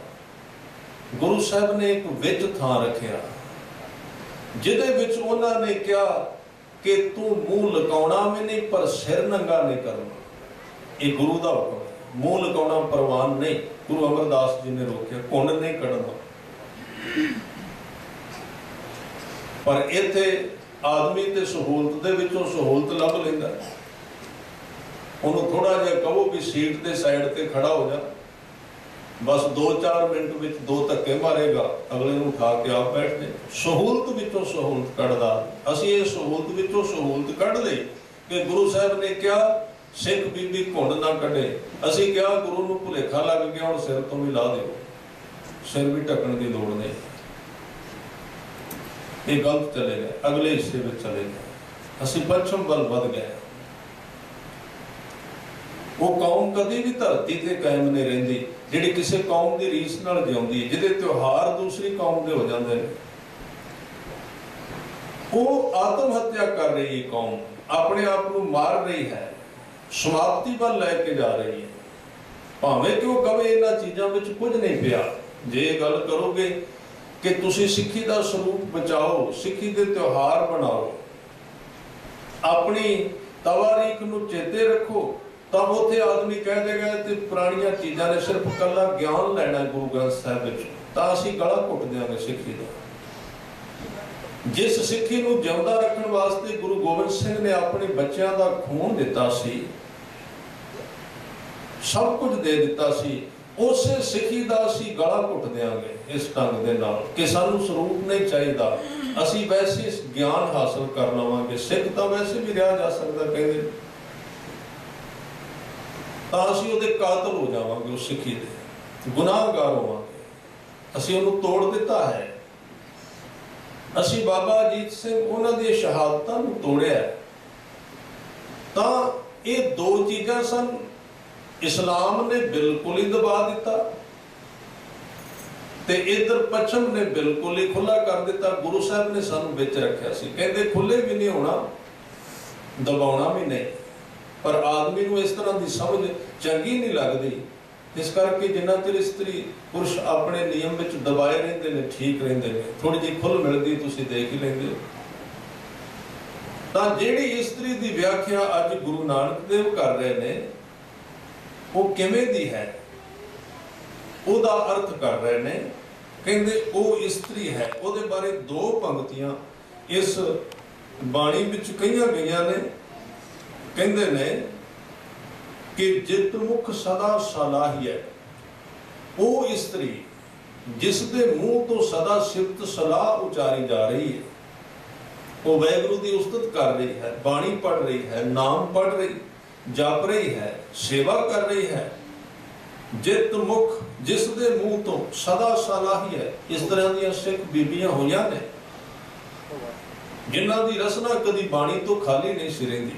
ਗੁਰੂ ਸਾਹਿਬ ਨੇ ਇੱਕ ਵਿੱਚ ਥਾਂ ਰੱਖਿਆ ਜਿਹਦੇ ਵਿੱਚ ਉਹਨਾਂ ਨੇ ਕਿਹਾ ਕਿ ਤੂੰ ਮੂੰਹ ਲਕਾਉਣਾ ਵੀ ਨਹੀਂ, ਪਰ ਸਿਰ ਨੰਗਾ ਨਹੀਂ ਕਰਨਾ। ਇਹ ਗੁਰੂ ਦਾ ਹੁਕਮ ਹੈ। ਮੂੰਹ ਲਕਾਉਣਾ ਪ੍ਰਵਾਨ ਨਹੀਂ। ਗੁਰੂ ਅਮਰਦਾਸ ਜੀ ਨੇ ਰੋਕਿਆ, ਘੁੰਡ ਨਹੀਂ ਕੱਢਣਾ। ਪਰ ਇੱਥੇ ਆਦਮੀ ਤੇ ਸਹੂਲਤ ਦੇ ਵਿੱਚੋਂ ਸਹੂਲਤ ਲੱਭ ਲੈਂਦਾ। ਉਹਨੂੰ ਥੋੜਾ ਜਿਹਾ ਕਹੋ ਵੀ ਸੀਟ ਤੇ ਸਾਈਡ ਤੇ ਖੜਾ ਹੋ ਜਾ, ਬਸ 2-4 ਮਿੰਟ ਵਿੱਚ 2 ਧੱਕੇ ਮਾਰੇਗਾ, ਅਗਲੇ ਨੂੰ ਉਠਾ ਕੇ ਆਪ ਬੈਠ ਜਾਏ। ਸਹੂਲਤ ਵਿੱਚੋਂ ਸਹੂਲਤ ਕੱਢਦਾ। ਅਸੀਂ ਇਹ ਸਹੂਲਤ ਵਿੱਚੋਂ ਸਹੂਲਤ ਕੱਢ ਲਈ ਕਿ ਗੁਰੂ ਸਾਹਿਬ ਨੇ ਕਿਹਾ ਸਿੱਖ ਬੀਬੀ ਘੁੰਡ ਨਾ ਕੱਢੇ। ਅਸੀਂ ਕਿਹਾ ਗੁਰੂ ਨੂੰ ਭੁਲੇਖਾ ਲੱਗ ਗਿਆ, ਹੁਣ ਸਿਰ ਤੋਂ ਵੀ ਲਾ ਦਿਓ, ਸਿਰ ਵੀ ਢੱਕਣ ਦੀ ਲੋੜ ਨਹੀਂ। ਇਹ ਗਲਤ ਚਲੇ ਗਏ, ਅਗਲੇ ਹਿੱਸੇ ਵਿੱਚ ਚਲੇ ਗਏ। ਅਸੀਂ ਪੱਛਮ ਵੱਲ ਵੱਧ ਗਏ। ਉਹ ਕੌਮ ਕਦੀ ਵੀ ਧਰਤੀ ਤੇ ਕਾਇਮ ਨਹੀਂ ਰਹਿੰਦੀ ਜਿਹੜੀ ਕਿਸੇ ਕੌਮ ਦੀ ਰੀਸ ਨਾਲ ਜਿਉਂਦੀ ਹੈ, ਜਿਹਦੇ ਤਿਉਹਾਰ ਦੂਸਰੀ ਕੌਮ ਦੇ ਹੋ ਜਾਂਦੇ ਨੇ। ਉਹ ਆਤਮ ਹੱਤਿਆ ਕਰ ਰਹੀ ਹੈ, ਕੌਮ ਆਪਣੇ ਆਪ ਨੂੰ ਮਾਰ ਰਹੀ ਹੈ, ਸਮਾਪਤੀ ਵੱਲ ਲੈ ਕੇ ਜਾ ਰਹੀ ਹੈ। ਭਾਵੇਂ ਕਿ ਉਹ ਕਵੇ ਇਹਨਾਂ ਚੀਜ਼ਾਂ ਵਿੱਚ ਕੁਝ ਨਹੀਂ ਪਿਆ। ਜੇ ਇਹ ਗੱਲ ਕਰੋਗੇ ਕਿ ਤੁਸੀਂ ਸਿੱਖੀ ਦਾ ਸਰੂਪ ਬਚਾਓ, ਸਿੱਖੀ ਦੇ ਤਿਉਹਾਰ ਬਣਾਓ, ਆਪਣੀ ਤਵਾਰੀਖ ਨੂੰ ਚੇਤੇ ਰੱਖੋ, ਤਾਂ ਉੱਥੇ ਆਦਮੀ ਕਹਿ ਦੇਗਾ ਤੇ ਪੁਰਾਣੀਆਂ ਚੀਜ਼ਾਂ ਨੇ ਸਿਰਫ ਇਕੱਲਾ ਗਿਆਨ ਲੈਣਾ ਗੁਰੂ ਗ੍ਰੰਥ ਸਾਹਿਬ ਵਿੱਚ, ਤਾਂ ਅਸੀਂ ਗਲਾ ਘੁੱਟ ਦਿਆਂਗੇ ਸਿੱਖੀ ਦਾ। ਜਿਸ ਸਿੱਖੀ ਨੂੰ ਜਿਉਂਦਾ ਰੱਖਣ ਵਾਸਤੇ ਗੁਰੂ ਗੋਬਿੰਦ ਸਿੰਘ ਨੇ ਆਪਣੇ ਬੱਚਿਆਂ ਦਾ ਖੂਨ ਦਿੱਤਾ ਸੀ, ਸਭ ਕੁਝ ਦੇ ਦਿੱਤਾ ਸੀ, ਉਸੇ ਸਿੱਖੀ ਦਾ ਅਸੀਂ ਗਲਾ ਘੁੱਟ ਦਿਆਂਗੇ ਇਸ ਢੰਗ ਦੇ ਨਾਲ ਕਿ ਸਾਨੂੰ ਸਰੂਪ ਨਹੀਂ ਚਾਹੀਦਾ, ਅਸੀਂ ਵੈਸੇ ਗਿਆਨ ਹਾਸਲ ਕਰ ਲਵਾਂਗੇ, ਸਿੱਖ ਤਾਂ ਵੈਸੇ ਵੀ ਰਿਹਾ ਜਾ ਸਕਦਾ ਕਹਿੰਦੇ, ਤਾਂ ਅਸੀਂ ਉਹਦੇ ਕਾਤਲ ਹੋ ਜਾਵਾਂਗੇ, ਉਸ ਸਿੱਖੀ ਦੇ ਗੁਨਾਹਗਾਰ ਹੋਵਾਂਗੇ। ਅਸੀਂ ਉਹਨੂੰ ਤੋੜ ਦਿੱਤਾ ਹੈ। ਅਸੀਂ ਬਾਬਾ ਅਜੀਤ ਸਿੰਘ ਉਹਨਾਂ ਦੀਆਂ ਸ਼ਹਾਦਤਾਂ ਨੂੰ ਤੋੜਿਆ। ਤਾਂ ਇਹ ਦੋ ਚੀਜ਼ਾਂ ਸਨ। ਇਸਲਾਮ ਨੇ ਬਿਲਕੁਲ ਹੀ ਦਬਾ ਦਿੱਤਾ ਤੇ ਇਧਰ ਪੱਛਮ ਨੇ ਬਿਲਕੁਲ ਹੀ ਖੁੱਲਾ ਕਰ ਦਿੱਤਾ। ਗੁਰੂ ਸਾਹਿਬ ਨੇ ਸਾਨੂੰ ਵਿੱਚ ਰੱਖਿਆ ਸੀ, ਕਹਿੰਦੇ ਖੁੱਲੇ ਵੀ ਨਹੀਂ ਹੋਣਾ, ਦਬਾਉਣਾ ਵੀ ਨਹੀਂ। ਪਰ ਆਦਮੀ ਨੂੰ ਇਸ ਤਰ੍ਹਾਂ ਦੀ ਸਮਝ ਚੰਗੀ ਨਹੀਂ ਲੱਗਦੀ, ਇਸ ਕਰਕੇ ਜਿੰਨਾ ਚਿਰ ਇਸਤਰੀ ਪੁਰਸ਼ ਆਪਣੇ ਨਿਯਮ ਵਿੱਚ ਦਬਾਏ ਰਹਿੰਦੇ ਨੇ ਠੀਕ ਰਹਿੰਦੇ ਨੇ। ਥੋੜੀ ਜਿਹੀ ਖੁੱਲ ਮਿਲਦੀ ਤੁਸੀਂ ਦੇਖ ਹੀ ਲੈਂਦੇ ਹੋ। ਤਾਂ ਜਿਹੜੀ ਇਸਤਰੀ ਦੀ ਵਿਆਖਿਆ ਅੱਜ ਗੁਰੂ ਨਾਨਕ ਦੇਵ ਕਰ ਰਹੇ ਨੇ ਉਹ ਕਿਵੇਂ ਦੀ ਹੈ, ਉਹਦਾ ਅਰਥ ਕਰ ਰਹੇ ਨੇ। ਕਹਿੰਦੇ ਉਹ ਇਸਤਰੀ ਹੈ। ਉਹਦੇ ਬਾਰੇ ਦੋ ਪੰਕਤੀਆਂ ਇਸ ਬਾਣੀ ਵਿੱਚ ਕਹੀਆਂ ਗਈਆਂ ਨੇ। ਕਹਿੰਦੇ ਨੇ ਕਿ ਜਿਤ ਮੁਖ ਸਦਾ ਸਲਾਹੀ ਹੈ, ਉਹ ਇਸਤਰੀ ਜਿਸ ਦੇ ਮੂੰਹ ਤੋਂ ਸਦਾ ਸਿਫਤ ਸਲਾਹ ਉਚਾਰੀ ਜਾ ਰਹੀ ਹੈ। ਉਹ ਵਾਹਿਗੁਰੂ ਦੀ ਉਸਤਤ ਕਰ ਰਹੀ ਹੈ, ਬਾਣੀ ਪੜ੍ਹ ਰਹੀ ਹੈ, ਨਾਮ ਪੜ੍ਹ ਰਹੀ, ਜਪ ਰਹੀ ਹੈ, ਸੇਵਾ ਕਰ ਰਹੀ ਹੈ। ਜਿਤ ਮੁਖ ਜਿਸ ਦੇ ਮੂੰਹ ਤੋਂ ਸਦਾ ਸਲਾਹੀ ਹੈ। ਇਸ ਤਰ੍ਹਾਂ ਦੀਆਂ ਸਿੱਖ ਬੀਬੀਆਂ ਹੋਈਆਂ ਨੇ ਜਿਨ੍ਹਾਂ ਦੀ ਰਸਨਾ ਕਦੀ ਬਾਣੀ ਤੋਂ ਖਾਲੀ ਨਹੀਂ ਸੀ ਰਹਿੰਦੀ।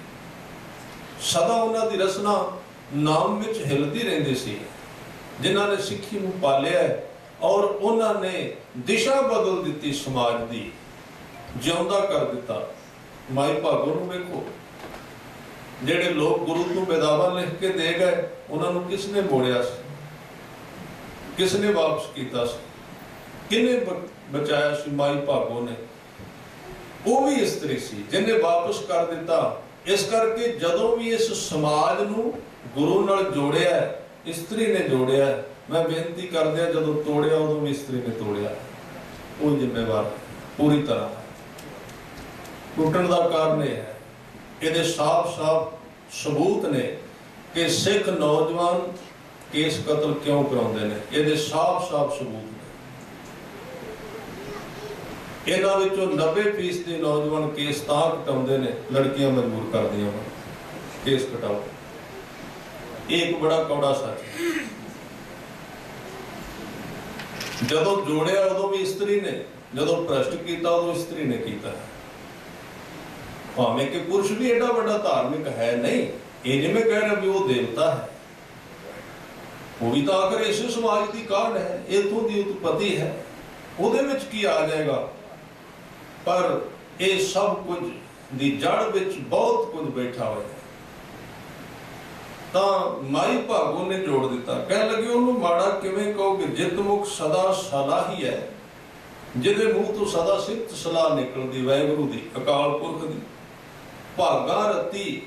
ਸਦਾ ਉਹਨਾਂ ਦੀ ਰਸਨਾ ਨਾਮ ਵਿੱਚ ਹਿਲਦੀ ਰਹਿੰਦੀ ਸੀ, ਜਿਨ੍ਹਾਂ ਨੇ ਸਿੱਖੀ ਨੂੰ ਪਾਲਿਆ ਔਰ ਉਹਨਾਂ ਨੇ ਦਿਸ਼ਾ ਬਦਲ ਦਿੱਤੀ, ਸਮਾਜ ਦੀ ਜਿਉਂਦਾ ਕਰ ਦਿੱਤਾ। ਮਾਈ ਭਾਗੋ ਨੂੰ ਵੇਖੋ, ਜਿਹੜੇ ਲੋਕ ਗੁਰੂ ਨੂੰ ਬੇਦਾਵਾ ਲਿਖ ਕੇ ਦੇ ਗਏ, ਉਹਨਾਂ ਨੂੰ ਕਿਸ ਨੇ ਮੋੜਿਆ ਸੀ, ਕਿਸ ਨੇ ਵਾਪਸ ਕੀਤਾ ਸੀ, ਕਿਹਨੇ ਬਚਾਇਆ ਸੀ? ਮਾਈ ਭਾਗੋ ਨੇ। ਉਹ ਵੀ ਇਸਤਰੀ ਸੀ ਜਿਹਨੇ ਵਾਪਸ ਕਰ ਦਿੱਤਾ। ਇਸ ਕਰਕੇ ਜਦੋਂ ਵੀ ਇਸ ਸਮਾਜ ਨੂੰ ਗੁਰੂ ਨਾਲ ਜੋੜਿਆ, ਇਸਤਰੀ ਨੇ ਜੋੜਿਆ। ਮੈਂ ਬੇਨਤੀ ਕਰਦਿਆਂ ਜਦੋਂ ਤੋੜਿਆ ਉਦੋਂ ਵੀ ਇਸਤਰੀ ਨੇ ਤੋੜਿਆ। ਉਹ ਜ਼ਿੰਮੇਵਾਰ ਪੂਰੀ ਤਰ੍ਹਾਂ। ਟੁੱਟਣ ਦਾ ਕਾਰਨ ਇਹ ਹੈ, ਇਹਦੇ ਸਾਫ਼-ਸਾਫ਼ ਸਬੂਤ ਨੇ ਕਿ ਸਿੱਖ ਨੌਜਵਾਨ ਕੇਸ ਕਤਲ ਕਿਉਂ ਕਰਾਉਂਦੇ ਨੇ। ਇਹਦੇ ਸਾਫ਼-ਸਾਫ਼ ਸਬੂਤ ਨੇ। ਇਹਨਾਂ ਵਿੱਚੋਂ 90% ਦੇ ਨੌਜਵਾਨ ਕੇਸ ਤਾਂ ਕਟਾਉਂਦੇ ਨੇ, ਲੜਕੀਆਂ ਮਜਬੂਰ ਕਰਦੀਆਂ ਹਨ ਕੇਸ ਕਟਾਓ। ਇਹ ਇੱਕ ਬੜਾ ਕੌੜਾ ਸੱਚ। ਜਦੋਂ ਜੋੜਿਆ ਉਦੋਂ ਵੀ ਇਸਤਰੀ ਨੇ, ਜਦੋਂ ਭ੍ਰਸ਼ਟ ਕੀਤਾ ਉਦੋਂ ਇਸਤਰੀ ਨੇ ਕੀਤਾ। ਭਾਵੇਂ ਕਿ ਪੁਰਸ਼ ਵੀ ਏਡਾ ਵੱਡਾ ਧਾਰਮਿਕ ਹੈ ਨਹੀਂ, ਇਹ ਜਿਵੇਂ ਕਹਿ ਰਿਹਾ ਵੀ ਉਹ ਦੇਵਤਾ ਹੈ, ਉਹ ਵੀ ਤਾਂ ਆਖਰ ਇਸੇ ਸਮਾਜ ਦੀ ਕਾਢ ਹੈ, ਇਥੋਂ ਦੀ ਉਤਪਤੀ ਹੈ। ਉਹਦੇ ਵਿੱਚ ਕੀ ਆ ਜਾਏਗਾ? ਪਰ ਇਹ ਸਭ ਕੁਝ ਦੀ ਜੜ ਵਿੱਚ ਬਹੁਤ ਕੁਝ ਬੈਠਾ ਹੋਇਆ। ਤਾਂ ਮਾਈ ਭਾਗੋ ਨੇ ਜੋੜ ਦਿੱਤਾ। ਕਹਿਣ ਲੱਗੇ ਉਹਨੂੰ ਮਾੜਾ ਕਿਵੇਂ ਕਹੋਗੇ? ਜਿਤ ਮੁਖ ਸਦਾ ਸਲਾਹੀ ਹੈ, ਜਿਹਦੇ ਮੂੰਹ ਤੋਂ ਸਦਾ ਸਿਫਤ ਸਲਾਹ ਨਿਕਲਦੀ, ਵਾਹਿਗੁਰੂ ਦੀ, ਅਕਾਲ ਪੁਰਖ ਦੀ। ਭਾਗਾਂ ਰਤੀ,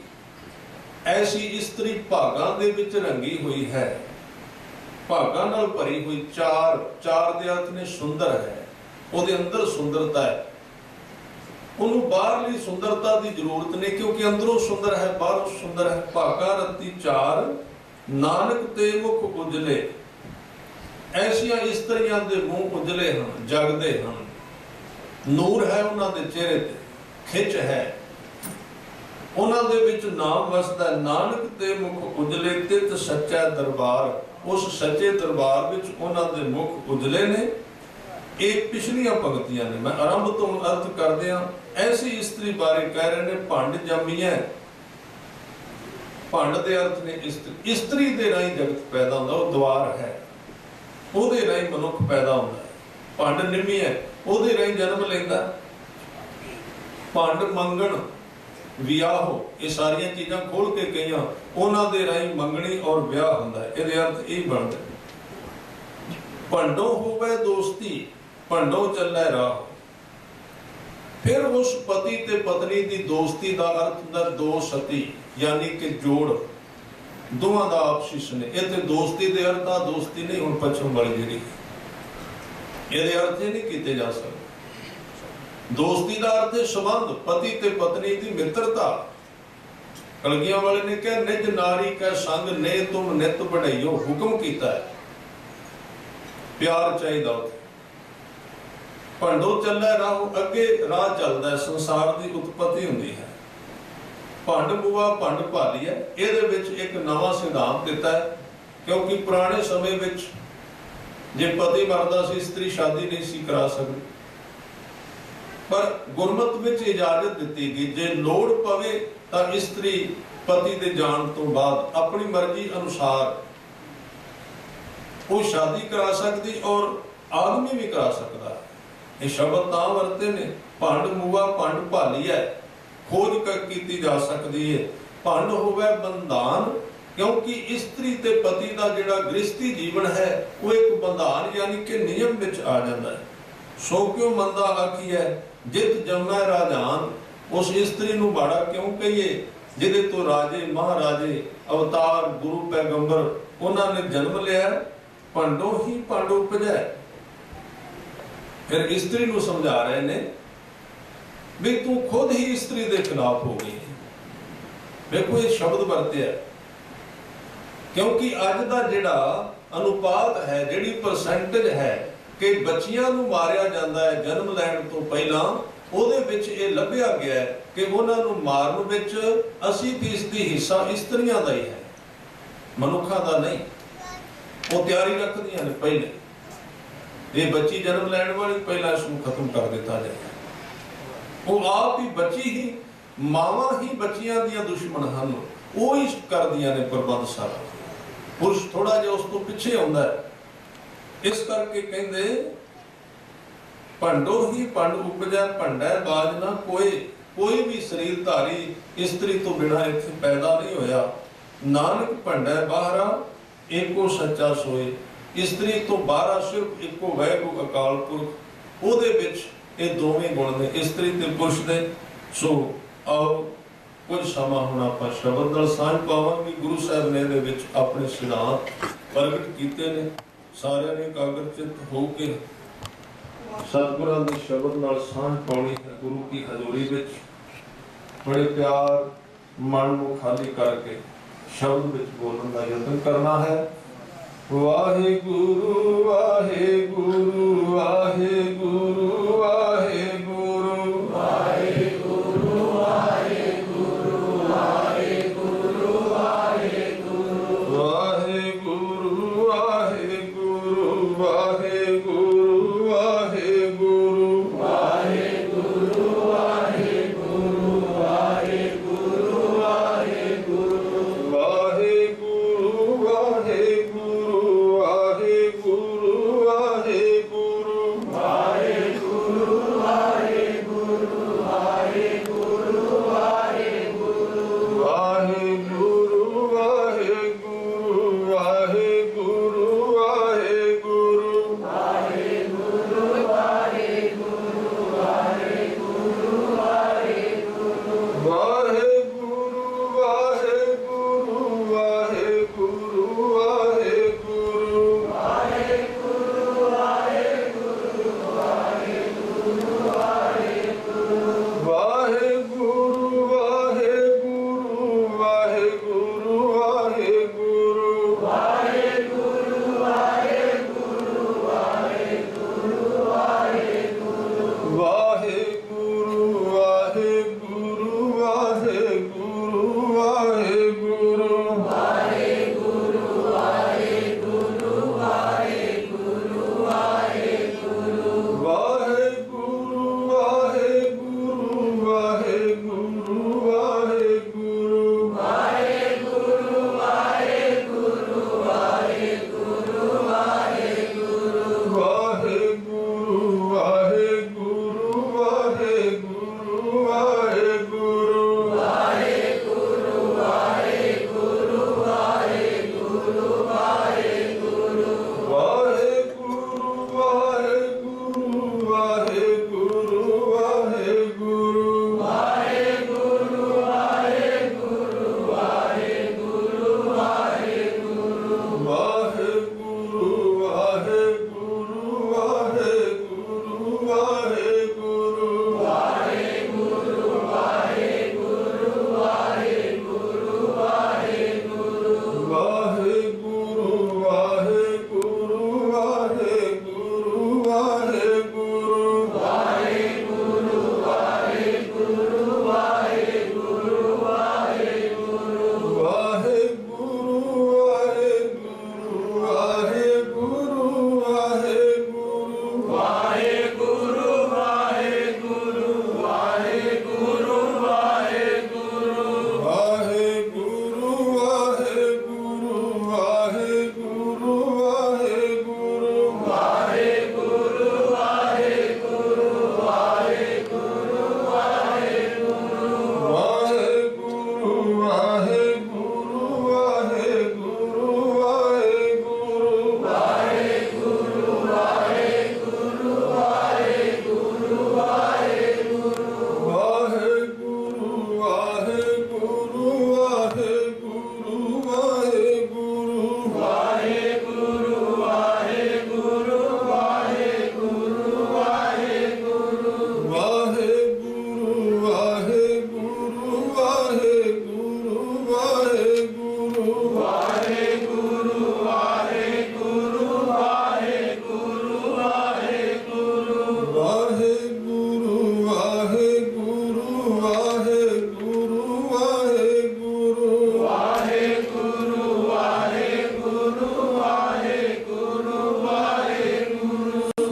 ਐਸੀ ਇਸਤਰੀ ਭਾਗਾਂ ਦੇ ਵਿੱਚ ਰੰਗੀ ਹੋਈ ਹੈ, ਭਾਗਾਂ ਨਾਲ ਭਰੀ ਹੋਈ। ਚਾਰ ਦੇ ਅਰਥ ਨੇ ਸੁੰਦਰ ਹੈ, ਉਹਦੇ ਅੰਦਰ ਸੁੰਦਰਤਾ ਹੈ। ਉਹਨੂੰ ਬਾਹਰਲੀ ਸੁੰਦਰਤਾ ਦੀ ਜ਼ਰੂਰਤ ਨਹੀਂ, ਕਿਉਂਕਿ ਅੰਦਰੋਂ ਸੁੰਦਰ ਹੈ, ਬਾਹਰੋਂ ਸੁੰਦਰ ਹੈ। ਭਾਗਾਂ ਰਤੀ ਚਾਰ, ਨਾਨਕ ਤੇ ਮੁਖ ਉਜਲੇ। ਐਸੀਆਂ ਇਸਤਰੀਆਂ ਦੇ ਮੂੰਹ ਉਜਲੇ ਹਨ, ਜਗਦੇ ਹਨ, ਨੂਰ ਹੈ ਉਹਨਾਂ ਦੇ ਚਿਹਰੇ ਤੇ, ਖਿੱਚ ਹੈ ਉਹਨਾਂ ਦੇ ਵਿੱਚ, ਨਾਮ ਵਸਦਾ। ਨਾਨਕ ਤੇ ਮੁਖ ਉਜਲੇ, ਤਿਤ ਸੱਚਾ ਦਰਬਾਰ। ਉਸ ਸੱਚੇ ਦਰਬਾਰ ਵਿੱਚ ਉਹਨਾਂ ਦੇ ਮੁਖ ਉਜਲੇ ਨੇ। ਇਹ ਪਿਛਲੀਆਂ ਪੰਕਤੀਆਂ ਨੇ। ਮੈਂ ਆਰੰਭ ਤੋਂ ਅਰਥ ਕਰਦਿਆਂ ਐਸੀ ਇਸਤਰੀ ਬਾਰੇ ਕਹਿ ਰਹੇ ਨੇ, ਭੰਡ ਜੰਮੀਐ। ਭੰਡ ਦੇ ਅਰਥ ਨੇ ਇਸਤਰੀ। ਇਸਤਰੀ ਦੇ ਰਾਹੀਂ ਜਗਤ ਪੈਦਾ ਹੁੰਦਾ, ਉਹ ਦੁਆਰ ਹੈ, ਉਹਦੇ ਰਾਹੀਂ ਮਨੁੱਖ ਪੈਦਾ ਹੁੰਦਾ। ਭੰਡ ਨਿਮੀਐ, ਉਹਦੇ ਰਾਹੀਂ ਜਨਮ ਲੈਂਦਾ। ਭੰਡ ਮੰਗਣ, ਵਿਆਹੋ, ਇਹ ਸਾਰੀਆਂ ਚੀਜ਼ਾਂ ਖੋਲ ਕੇ ਕਹੀਆਂ, ਉਹਨਾਂ ਦੇ ਰਾਹੀਂ ਮੰਗਣੀ ਔਰ ਵਿਆਹ ਹੁੰਦਾ। ਇਹਦੇ ਅਰਥ ਇਹ ਬਣਦਾ। ਭੰਡੋ ਹੋਵੇ ਦੋਸਤੀ, ਭੰਡੋ ਚੱਲੇ ਰਾਹ। ਫਿਰ ਉਸ ਪਤੀ ਤੇ ਪਤਨੀ ਦੀ ਦੋਸਤੀ ਦਾ ਅਰਥ ਹੁੰਦਾ ਦੋ ਸਤੀ, ਯਾਨੀ ਕਿ ਜੋੜ, ਦੋਵਾਂ ਦਾ ਆਪਸੀ ਸਨੇਹ। ਇੱਥੇ ਦੋਸਤੀ ਦੇ ਅਰਥ ਆ ਦੋਸਤੀ ਨਹੀਂ ਹੁਣ ਪੱਛਮ ਵਾਲੀ ਜਿਹੜੀ, ਇਹਦੇ ਅਰਥ ਇਹ ਨਹੀਂ ਕੀਤੇ ਜਾ ਸਕਦੇ। ਦੋਸਤੀ ਦਾ ਅਰਥ ਹੈ ਸੰਬੰਧ, ਪਤੀ ਤੇ ਪਤਨੀ ਦੀ ਮਿੱਤਰਤਾ। ਕਲਗੀਆਂ ਵਾਲੇ ਨੇ ਕਿਹਾ, ਨਿਜ ਨਾਰੀ ਕੈ ਸੰਗ ਨੇ ਤੁਮ ਨਿਤ ਬੜਾਈਓ। ਹੁਕਮ ਕੀਤਾ ਹੈ, ਪਿਆਰ ਚਾਹੀਦਾ। ਭੰਡੋ ਚੱਲੇ ਰਾਹੋਂ, ਅੱਗੇ ਰਾਹ ਚੱਲਦਾ, ਸੰਸਾਰ ਦੀ ਉਤਪਤੀ ਹੁੰਦੀ ਹੈ। ਭੰਡ ਬੂਆ ਭੰਡ ਭਾਲੀ ਹੈ। ਇਹਦੇ ਵਿੱਚ ਇੱਕ ਨਵਾਂ ਸਿਧਾਂਤ ਦਿੱਤਾ ਹੈ, ਕਿਉਂਕਿ ਪੁਰਾਣੇ ਸਮੇਂ ਵਿੱਚ ਜੇ ਪਤੀ ਮਰਦਾ ਸੀ, ਇਸਤਰੀ ਸ਼ਾਦੀ ਨਹੀਂ ਸੀ ਕਰਾ ਸਕਦੀ, ਪਰ ਗੁਰਮਤਿ ਵਿੱਚ ਇਜਾਜ਼ਤ ਦਿੱਤੀ ਗਈ, ਜੇ ਲੋੜ ਪਵੇ ਤਾਂ ਇਸਤਰੀ ਪਤੀ ਦੇ ਜਾਣ ਤੋਂ ਬਾਅਦ ਆਪਣੀ ਮਰਜ਼ੀ ਅਨੁਸਾਰ ਉਹ ਸ਼ਾਦੀ ਕਰਾ ਸਕਦੀ, ਔਰ ਆਦਮੀ ਵੀ ਕਰਾ ਸਕਦਾ। ਇਹ ਸ਼ਬਦ ਤਾਂ ਵਰਤੇ ਨੇ, ਭੰਡ ਮੂਆ ਭੰਡ ਭਾਲੀ ਹੈ, ਖੋਜ ਕੀਤੀ ਜਾ ਸਕਦੀ ਹੈ। ਭੰਡ ਹੋਵੇ ਬੰਧਾਨ, ਕਿਉਂਕਿ ਇਸਤਰੀ ਤੇ ਪਤੀ ਦਾ ਜਿਹੜਾ ਗ੍ਰਸਤੀ ਜੀਵਨ ਹੈ ਉਹ ਇੱਕ ਬੰਧਾਨ ਯਾਨੀ ਕਿ ਨਿਯਮ ਵਿੱਚ ਆ ਜਾਂਦਾ ਹੈ। ਸੋ ਕਿਉ ਮੰਦਾ ਆਖੀਐ ਜਿਤ ਜੰਮੈ ਰਾਜਾਨ, ਉਸ ਇਸਤਰੀ ਨੂੰ ਮਾੜਾ ਕਿਉਂ ਕਹੀਏ ਜਿਹਦੇ ਤੋਂ ਰਾਜੇ ਮਹਾਰਾਜੇ ਅਵਤਾਰ ਗੁਰੂ ਪੈਗੰਬਰ ਉਹਨਾਂ ਨੇ ਜਨਮ ਲਿਆ। ਭੰਡੋ ਹੀ ਭੰਡ ਉਪਜੈ। ਫਿਰ ਇਸਤਰੀ ਨੂੰ ਸਮਝਾ ਰਹੇ ਨੇ ਵੀ ਤੂੰ ਖੁਦ ਹੀ ਇਸਤਰੀ ਦੇ ਖਿਲਾਫ ਹੋ ਗਈ। ਵੇਖੋ ਇਹ ਸ਼ਬਦ ਵਰਤਿਆ, ਕਿਉਂਕਿ ਅੱਜ ਦਾ ਜਿਹੜਾ ਅਨੁਪਾਤ ਹੈ, ਜਿਹੜੀ ਪਰਸੈਂਟੇਜ ਹੈ ਕਿ ਬੱਚੀਆਂ ਨੂੰ ਮਾਰਿਆ ਜਾਂਦਾ ਹੈ ਜਨਮ ਲੈਣ ਤੋਂ ਪਹਿਲਾਂ, ਉਹਦੇ ਵਿੱਚ ਇਹ ਲੱਭਿਆ ਗਿਆ ਹੈ ਕਿ ਉਹਨਾਂ ਨੂੰ ਮਾਰਨ ਵਿੱਚ 80% ਹਿੱਸਾ ਇਸਤਰੀਆਂ ਦਾ ਹੀ ਹੈ, ਮਨੁੱਖਾਂ ਦਾ ਨਹੀਂ। ਉਹ ਤਿਆਰੀ ਰੱਖਦੀਆਂ ਨੇ ਪਹਿਲੇ, ਇਹ ਬੱਚੀ ਜਨਮ ਲੈਣ ਵਾਲੀ, ਪਹਿਲਾਂ ਇਸ ਨੂੰ ਖਤਮ ਕਰ ਦਿੱਤਾ ਜਾਏ। ਉਹ ਆਪ ਹੀ ਬੱਚੀ ਹੀ, ਮਾਵਾਂ ਹੀ ਬੱਚੀਆਂ ਦੀਆਂ ਦੁਸ਼ਮਣ ਹਨ, ਉਹ ਹੀ ਕਰਦੀਆਂ ਨੇ ਪ੍ਰਬੰਧ ਸਾਰਾ। ਪੁਰਸ਼ ਥੋੜਾ ਜਿਹਾ ਉਸ ਤੋਂ ਪਿੱਛੇ ਆਉਂਦਾ ਹੈ। ਇਸ ਕਰਕੇ ਕਹਿੰਦੇ ਭੰਡੋ ਹੀ ਭੰਡ ਉਪਜੈ, ਭੰਡੈ ਬਾਜ ਨਾ ਕੋਏ। ਕੋਈ ਵੀ ਸਰੀਰ ਧਾਰੀ ਇਸਤਰੀ ਤੋਂ ਬਿਨਾਂ ਇੱਥੇ ਪੈਦਾ ਨਹੀਂ ਹੋਇਆ। ਨਾਨਕ ਭੰਡੈ ਬਾਹਰਾ ਏਕੋ ਸੱਚਾ ਸੋਏ। ਇਸਤਰੀ ਤੋਂ ਬਾਹਰਾ ਸਿਰਫ ਇੱਕੋ ਵਾਹਿਗੁਰੂ ਅਕਾਲ ਪੁਰਖ, ਉਹਦੇ ਵਿੱਚ ਇਹ ਦੋਵੇਂ ਗੁਣ ਨੇ, ਇਸਤਰੀ ਤੇ ਪੁਰਸ਼ ਦੇ। ਸੋ ਆਓ ਕੁਝ ਸਮਾਂ ਹੁਣ ਆਪਾਂ ਸ਼ਬਦ ਨਾਲ ਸਾਂਝ ਪਾਵਾਂਗੇ। ਗੁਰੂ ਸਾਹਿਬ ਨੇ ਇਹਦੇ ਵਿੱਚ ਆਪਣੇ ਸਿਧਾਂਤ ਪ੍ਰਗਟ ਕੀਤੇ ਨੇ। ਸਾਰਿਆਂ ਨੇ ਇਕਾਗਰਚਿਤ ਹੋ ਕੇ ਸਤਿਗੁਰਾਂ ਦੇ ਸ਼ਬਦ ਨਾਲ ਸਾਂਝ ਪਾਉਣੀ ਹੈ ਗੁਰੂ ਕੀ ਹਜ਼ੂਰੀ ਵਿੱਚ। ਬੜੇ ਪਿਆਰ ਮਨ ਨੂੰ ਖਾਲੀ ਕਰਕੇ ਸ਼ਬਦ ਵਿੱਚ ਬੋਲਣ ਦਾ ਯਤਨ ਕਰਨਾ ਹੈ। ਵਾਹਿਗੁਰੂ ਵਾਹਿਗੁਰੂ ਵਾਹਿਗੁਰੂ।